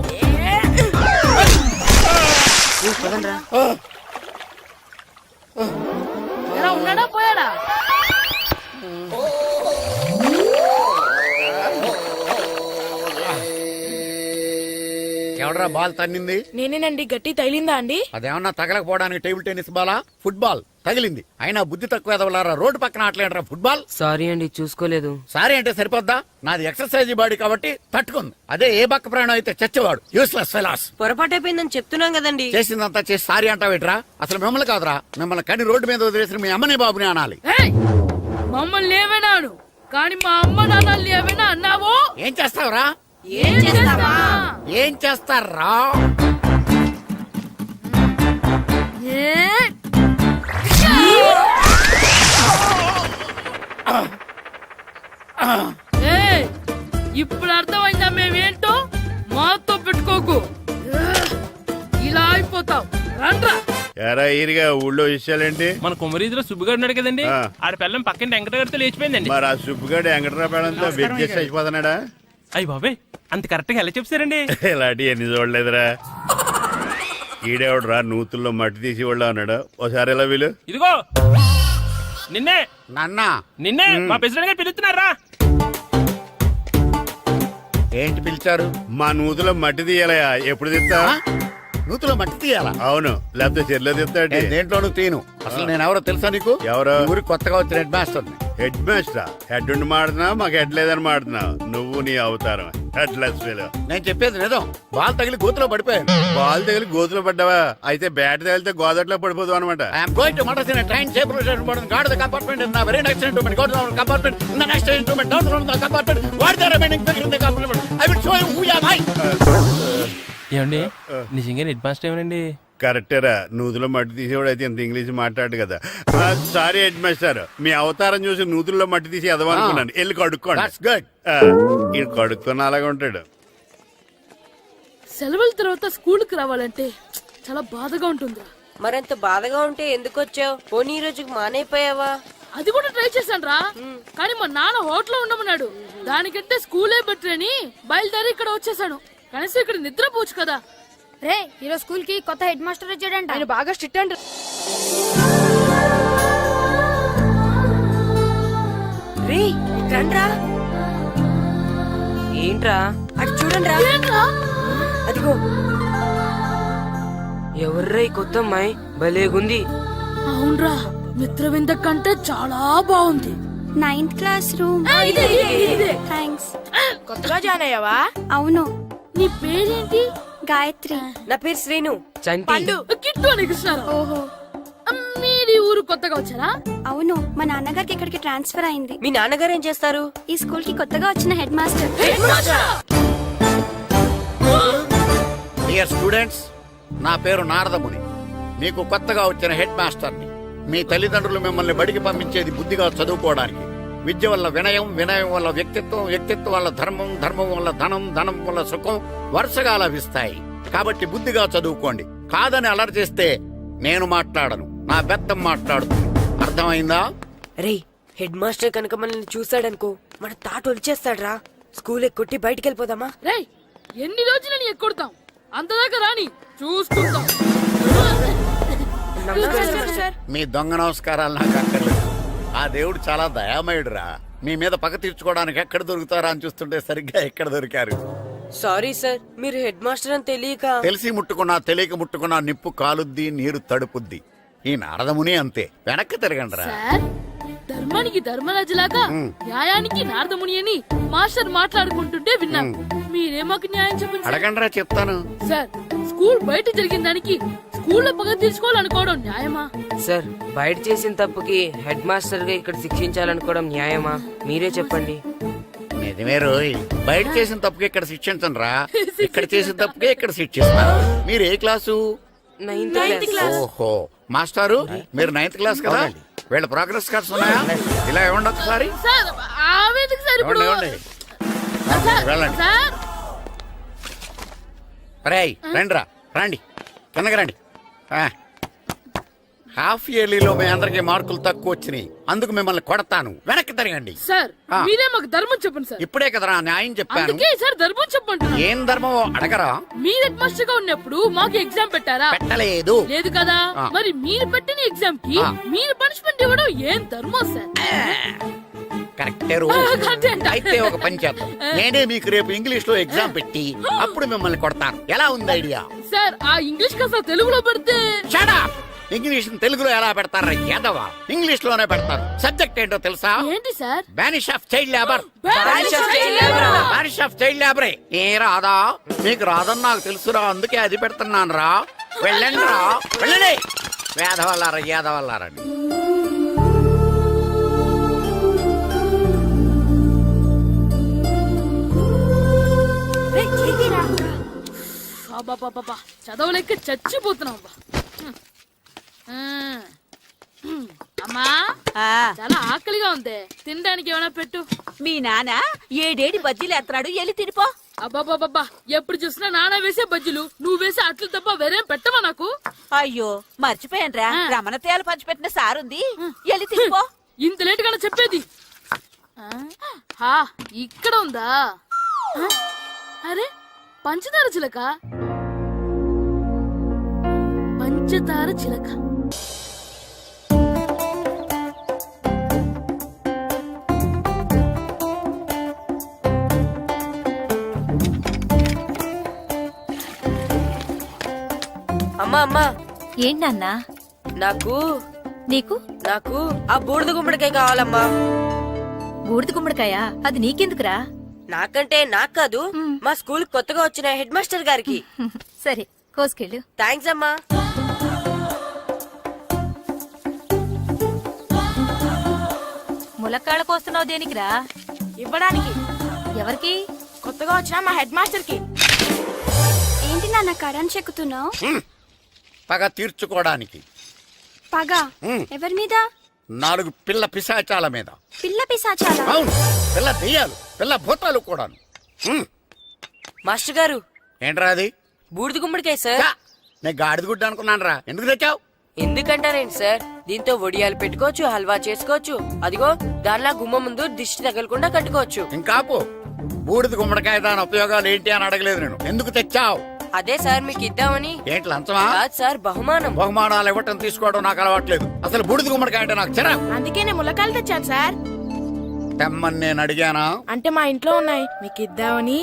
Speaker 10: ఉన్నాడా పోయాడా?
Speaker 1: ఎవడరా బాల్ తన్నింది?
Speaker 10: నేనేనండి. గట్టి తగిలిందా అండి?
Speaker 1: అదేమన్నా తగలకపోవడానికి టేబుల్ టెన్నిస్ బాలా, ఫుట్బాల్ తగిలింది. అయినా బుద్ధి తక్కువ ఎదవలారా, రోడ్డు పక్కన ఆటలేడరా ఫుట్బాల్.
Speaker 11: సారీ అండి, చూసుకోలేదు.
Speaker 1: సారీ అంటే సరిపోద్దా? నాది ఎక్సర్సైజ్ బాడీ కాబట్టి తట్టుకుంది. అదే ఏ బక్క ప్రాణం అయితే చచ్చేవాడు. Useless fellas.
Speaker 10: పొరపాటు అయిపోయిందని చెప్తున్నాం కదండి.
Speaker 1: చేసిందంతా చేసి సారీ అంటావేట్రా? అసలు మిమ్మల్ని కాదురా, మిమ్మల్ని కని రోడ్డు మీద వదిలేసిన మీ అమ్మని బాబుని అనాలి.
Speaker 10: మమ్మల్ని ఏమైనాడు కానీ మా అమ్మ నాన్నల్ని ఏమైనా అన్నావో
Speaker 1: ఏం చేస్తావురా?
Speaker 10: ఏం చేస్తావా?
Speaker 1: ఏం చేస్తారా?
Speaker 10: ఇప్పుడు అర్థమైందా మేమేంటో? మాతో పెట్టుకోకు, ఇలా అయిపోతావు. రండ్రా.
Speaker 12: ఎరా ఈరిగా ఊళ్ళో విషయాలేంటి?
Speaker 7: మన కుమరీధిలో సుబ్బుగాడు ఉన్నాడు కదండి, ఆడ పిల్లం పక్కన వెంకటగారితో లేచిపోయిందండి.
Speaker 12: మరి ఆ సుబ్బుగాడు వెంకటరాపేడంతో వెచ్చేసి అయిపోతున్నాడా?
Speaker 7: అయ్యి బాబాయ్, అంత కరెక్ట్ గా ఎలా చెప్తారండి?
Speaker 12: ఇలాంటి ఎన్ని చూడలేదురా. ఈడేవాడురా నూతుల్లో మట్టి తీసి వాళ్ళు అన్నాడు. ఓసారి ఎలా వీలు?
Speaker 7: ఇదిగో నిన్నే
Speaker 1: నాన్న.
Speaker 7: నిన్నే మా ప్రెసిడెంట్ గారు పిలుస్తున్నారా?
Speaker 1: ఏంటి పిలిచారు?
Speaker 12: మా నూతులో మట్టి తీయాలయా. ఎప్పుడు తీస్తా?
Speaker 1: నూతులో మట్టి తీయాలా?
Speaker 12: అవును, లేకపోతే చెర్లో తీస్తాడు.
Speaker 1: నేను దేంట్లోనూ తీను. అసలు నేను ఎవరో తెలుసా నీకు?
Speaker 12: ఎవరు?
Speaker 1: ఊరికి కొత్తగా వచ్చిన head master.
Speaker 12: Head master? Head ఉండి మాడుతున్నావు, మాకు హెడ్ లేదని మాడుతున్నావు. నువ్వు నీ అవతారం హెడ్ లెస్ ఫెలో.
Speaker 1: నేను చెప్పేది నిజం. బాల్ తగిలి గోతులో పడిపోయాను.
Speaker 12: బాల్ తగిలి గోతులో పడ్డావా? అయితే బ్యాట్ తగిలితే గోదట్లో పడిపోదు అనమాట.
Speaker 1: I'm going to Madras in train safe route board guard the compartment in the very next instrument go to the compartment in the next instrument down to the compartment what the remaining thing in the compartment I will show you who you are.
Speaker 7: ఏమండి నిజంగా head master ఏమనండి?
Speaker 12: కరెక్టేరా, నూతులో మట్టి తీసేవాడు అయితే ఇంత English మాట్లాడు కదా. Sorry head master, మీ అవతారం చూసి నూతుల్లో మట్టి తీసి ఎదవనుకున్నాను. వెళ్ళి కడుక్కోండి. ఈయన కడుక్కున్న అలాగే ఉంటాడు.
Speaker 10: సెలవుల తర్వాత స్కూల్ కి రావాలంటే చాలా బాధగా ఉంటుంది. మరంత బాధగా ఉంటే ఎందుకు వచ్చావు? పోనీ ఈ రోజుకి మానైపోయావా? అది కూడా ట్రై చేశాను రా, కానీ మా నాన్న హోటల్లో ఉండమన్నాడు. దానికంటే స్కూలే బెటర్ అని బయలుదేరి ఇక్కడ వచ్చేసాను. కనీసం ఇక్కడ నిద్రపోవచ్చు కదా.
Speaker 6: రే ఈరోజు స్కూల్ కి కొత్త హెడ్ మాస్టర్ వచ్చాడంట.
Speaker 10: ఆయన బాగా స్ట్రిక్ట్ అంట. రే రండ్రా. ఏంట్రా అటు చూడండి. అదిగో ఎవర్రా ఈ కొత్త అమ్మాయి? భలేగుంది. అవునరా, మిత్రవింద కంటే చాలా బాగుంది.
Speaker 6: 9th class room. థ్యాంక్స్.
Speaker 10: కొత్తగా జాయిన్ అయ్యావా?
Speaker 6: అవును.
Speaker 10: నీ పేరేంటి?
Speaker 6: గాయత్రి.
Speaker 10: నా పేరు శ్రీను. పండు కిట్టు అని కృష్ణారావు. ఓహో, మీరు ఊరు కొత్తగా వచ్చారా?
Speaker 6: అవును, మా నాన్నగారికి ఇక్కడికి ట్రాన్స్ఫర్ అయింది.
Speaker 10: మీ నాన్నగారు ఏం చేస్తారు?
Speaker 6: ఈ స్కూల్ కి కొత్తగా వచ్చిన హెడ్ మాస్టర్.
Speaker 1: డియర్ స్టూడెంట్స్, నా పేరు నారదముని. మీకు కొత్తగా వచ్చిన హెడ్ మాస్టర్ని. మీ తల్లిదండ్రులు మిమ్మల్ని బడికి పంపించేది బుద్ధిగా చదువుకోవడానికి. విద్య వల్ల వినయం, వినయం వల్ల వ్యక్తిత్వం, వ్యక్తిత్వం వల్ల ధర్మం, ధర్మం వల్ల ధనం, ధనం వల్ల సుఖం వరుసగా లభిస్తాయి. కాబట్టి బుద్ధిగా చదువుకోండి. కాదని అలర్ చేస్తే నేను మాట్లాడను, నా బెత్తం మాట్లాడుతుంది. అర్థమైందా?
Speaker 10: రే, హెడ్ మాస్టర్ కనుక మనల్ని చూసాడనుకో మన తాట వచ్చేస్తాడ్రా. స్కూల్ ఎక్కొట్టి బయటికి వెళ్ళిపోదామా? రే, ఎన్ని రోజులని ఎక్కొడతాం? అంతదాకా రాని చూసుకుంటాం.
Speaker 1: మీ దొంగ నమస్కారాలు నాకు అక్కర్లేదు. ఆ దేవుడు చాలా దయామయుడురా. మీ మీద పగ తీర్చుకోవడానికి ఎక్కడ దొరుకుతారా అని చూస్తుంటే సరిగ్గా ఎక్కడ దొరికారు.
Speaker 10: సారీ సార్, మీరు హెడ్ మాస్టర్ అని తెలియక.
Speaker 1: తెలిసి ముట్టుకున్నా తెలియక ముట్టుకున్నా నిప్పు కాలుద్ది, నీరు తడుపుద్ది. ఈ నారదముని అంతే. వెనక్కి తిరగండిరా.
Speaker 10: ధర్మానికి ధర్మరాజులాగా న్యాయానికి నారదముని అని మాస్టర్ మాట్లాడుకుంటుంటే విన్నాం. మీరే మాకు న్యాయం చెప్పండి సార్.
Speaker 1: అడగండిరా చెప్తాను.
Speaker 10: సార్, స్కూల్ బయట జరిగిన దానికి స్కూల్లో పగ తీర్చుకోవాలనుకోవడం న్యాయమా?
Speaker 13: సార్, బయట చేసిన తప్పుకి హెడ్ మాస్టర్ గా ఇక్కడ శిక్షించాలనుకోవడం న్యాయమా? మీరే చెప్పండి.
Speaker 1: నిజమే రోయ్, బయట చేసిన తప్పుకి ఇక్కడ శిక్షించను రా, ఇక్కడ చేసిన తప్పుకే ఇక్కడ శిక్షిస్తాను. మీరు ఏ క్లాసు?
Speaker 13: 9th class.
Speaker 1: ఓహో, మాస్టారు మీరు 9th క్లాస్ కదా? వీళ్ళ ప్రోగ్రెస్ కార్డ్స్ ఉన్నాయా? ఇలా ఇవ్వండి ఒకసారి.
Speaker 10: సార్, ఆవేదకు సార్ ఇప్పుడు
Speaker 1: ఇవ్వండి, ఇవ్వండి.
Speaker 10: సార్,
Speaker 1: వెళ్ళండి.
Speaker 10: సార్,
Speaker 1: రేయ్ రండిరా, రండి కిందకి రండి. హాఫ్ ఇయర్లీలో మీ అందరికి మార్కులు తక్కువ వచ్చినాయి, అందుకు మిమ్మల్ని కొడతాను. వెనక్కి తిరగండి.
Speaker 10: సార్,
Speaker 1: ఆ.
Speaker 10: మీరే మాకు ధర్మం చెప్పండి సార్.
Speaker 1: ఇప్పుడే కదరా న్యాయం చెప్పాను.
Speaker 10: అందుకే సార్ ధర్మం చెప్పంటున్నా.
Speaker 1: ఏం ధర్మమో అడగరా?
Speaker 10: మీరు హెడ్ మాస్టర్ గా ఉన్నప్పుడు మాకు ఎగ్జామ్ పెట్టారా?
Speaker 1: పెట్టలేదు.
Speaker 10: లేదు కదా.
Speaker 1: ఆ.
Speaker 10: మరి మీరు పెట్టిన ఎగ్జామ్ కి
Speaker 1: ఆ.
Speaker 10: మీరు పనిష్మెంట్ ఇవ్వడం ఏం ధర్మం సార్?
Speaker 1: కరెక్టే రో.
Speaker 10: కరెక్టే అంట.
Speaker 1: అయితే ఒక పని చేద్దాం, నేనే మీకు రేపు ఇంగ్లీష్ లో ఎగ్జామ్ పెట్టి అప్పుడు మిమ్మల్ని కొడతాను. ఎలా ఉంది ఐడియా?
Speaker 10: సార్, ఆ ఇంగ్లీష్ కాస్త తెలుగులో పెడితే.
Speaker 1: Shut up! ఇంగ్లీష్ తెలుగులో ఎలా పెడతారా యాదవా? ఇంగ్లీష్ లోనే పెడతారు. సబ్జెక్ట్ ఏంటో తెలుసా?
Speaker 10: ఏంటి sir?
Speaker 1: Banish of child labour.
Speaker 10: Banish of child labor.
Speaker 1: Banish of child లేబరే. ఏ రాదా? మీకు రాదని నాకు తెలుసురా, అందుకే అది పెడుతున్నాను రా. వెళ్ళండి రా, వెళ్ళండి. వేదవల్లారా, యాదవల్లారండి.
Speaker 10: అబ్బబ్బబ్బబ్బా, చదవలేక చచ్చిపోతున్నాం అబ్బా. అమ్మా, చాలా ఆకలిగా ఉంది, తినడానికి ఏమైనా పెట్టు.
Speaker 4: మీ నాన్న ఏడేడి బజ్జీలు ఎత్తాడు, ఎల్లి తినిపో.
Speaker 10: అబ్బాబాబ్బా, ఎప్పుడు చూసినా నాన్న వేసే బజ్జీలు, నువ్వు వేసే అట్లు తప్ప వేరేం పెట్టవా నాకు?
Speaker 4: అయ్యో మర్చిపోయానురా, రమణ తేలు పంచిపెట్టిన సారుంది, ఎల్లి తినిపో.
Speaker 10: ఇంత లేట్ గా చెప్పేది. హా, ఇక్కడ ఉందా? అరే, పంచదార చిలక. పంచదార చిలక.
Speaker 13: అమ్మా అమ్మా,
Speaker 6: ఏంటన్నా?
Speaker 13: నాకు
Speaker 6: నీకు
Speaker 13: నాకు ఆ బూడిద గుమ్మడికాయ కావాలమ్మా.
Speaker 6: బూడిద గుమ్మడికాయ? అది నీకెందుకురా?
Speaker 13: నాకంటే నాకు కాదు, మా స్కూల్ కొత్తగా వచ్చిన హెడ్ మాస్టర్ గారికి.
Speaker 6: సరే, కోసుకెళ్ళు.
Speaker 13: థ్యాంక్స్ అమ్మా.
Speaker 6: ములక్కాళ్ళ కోస్తున్నావు దేనికిరా?
Speaker 10: ఇవ్వడానికి.
Speaker 6: ఎవరికి?
Speaker 10: కొత్తగా వచ్చిన మా హెడ్ మాస్టర్ కి.
Speaker 6: ఏంటి నాన్న కరెంట్ చెక్కుతున్నావు?
Speaker 1: పగ తీర్చుకోవడానికి.
Speaker 6: పగ ఎవరి మీద?
Speaker 1: 4 పిల్ల పిశాచాల మీద.
Speaker 6: పిల్ల పిశాచాలా?
Speaker 1: అవును, పిల్ల దెయ్యాలు, పిల్ల భూతాలు కూడాను.
Speaker 13: మాస్టర్ గారు,
Speaker 1: ఏంట్రా అది?
Speaker 13: బూడిద గుమ్మడికాయ సార్.
Speaker 1: ఛా, నేను గాడిద గుడ్డ అనుకున్నాను రా. ఎందుకు తెచ్చావు?
Speaker 13: ఎందుకంటారేంటి సార్, దీంతో వడియాలు పెట్టుకోవచ్చు, హల్వా చేసుకోవచ్చు. అదిగో దానిలా గుమ్మ ముందు దిష్టి తగలకుండా కట్టుకోవచ్చు.
Speaker 1: ఇంకాపు, బూడిద గుమ్మడికాయ దాని ఉపయోగాలు ఏంటి అని అడగలేదు నేను. ఎందుకు తెచ్చావు?
Speaker 13: అదే సార్ మీకు ఇద్దామని.
Speaker 1: ఏంటి లంచమా?
Speaker 13: కాదు సార్, బహుమానం.
Speaker 1: బహుమానాలు ఇవ్వటం తీసుకోవడం నాకు అలవాట్లేదు. అసలు బూడిద గుమ్మడికాయ అంటే నాకు చిరా.
Speaker 10: అందుకే నేను ములకాయలు తెచ్చాను సార్.
Speaker 1: తెమ్మని నేను అడిగానా?
Speaker 10: అంటే మా ఇంట్లో ఉన్నాయి, మీకు ఇద్దామని.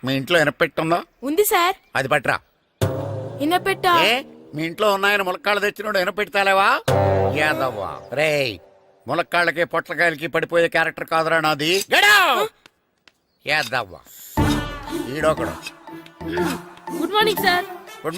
Speaker 1: మీ ఇంట్లో ఎనపెట్టుందా?
Speaker 10: ఉంది సార్.
Speaker 1: అది పట్రా.
Speaker 10: ఇన్నపెట్టా?
Speaker 1: ఏ, మీ ఇంట్లో ఉన్నాయని ములక్కాళ్ళు తెచ్చినోడు ఎనపెడతాలేవా? యాదవ్వా రేయ్, ములక్కాళ్ళకి పొట్లకాయలకి పడిపోయే క్యారెక్టర్ కాదురా నాది. యాదవ్వా ఈడొకడు.
Speaker 10: Good morning sir.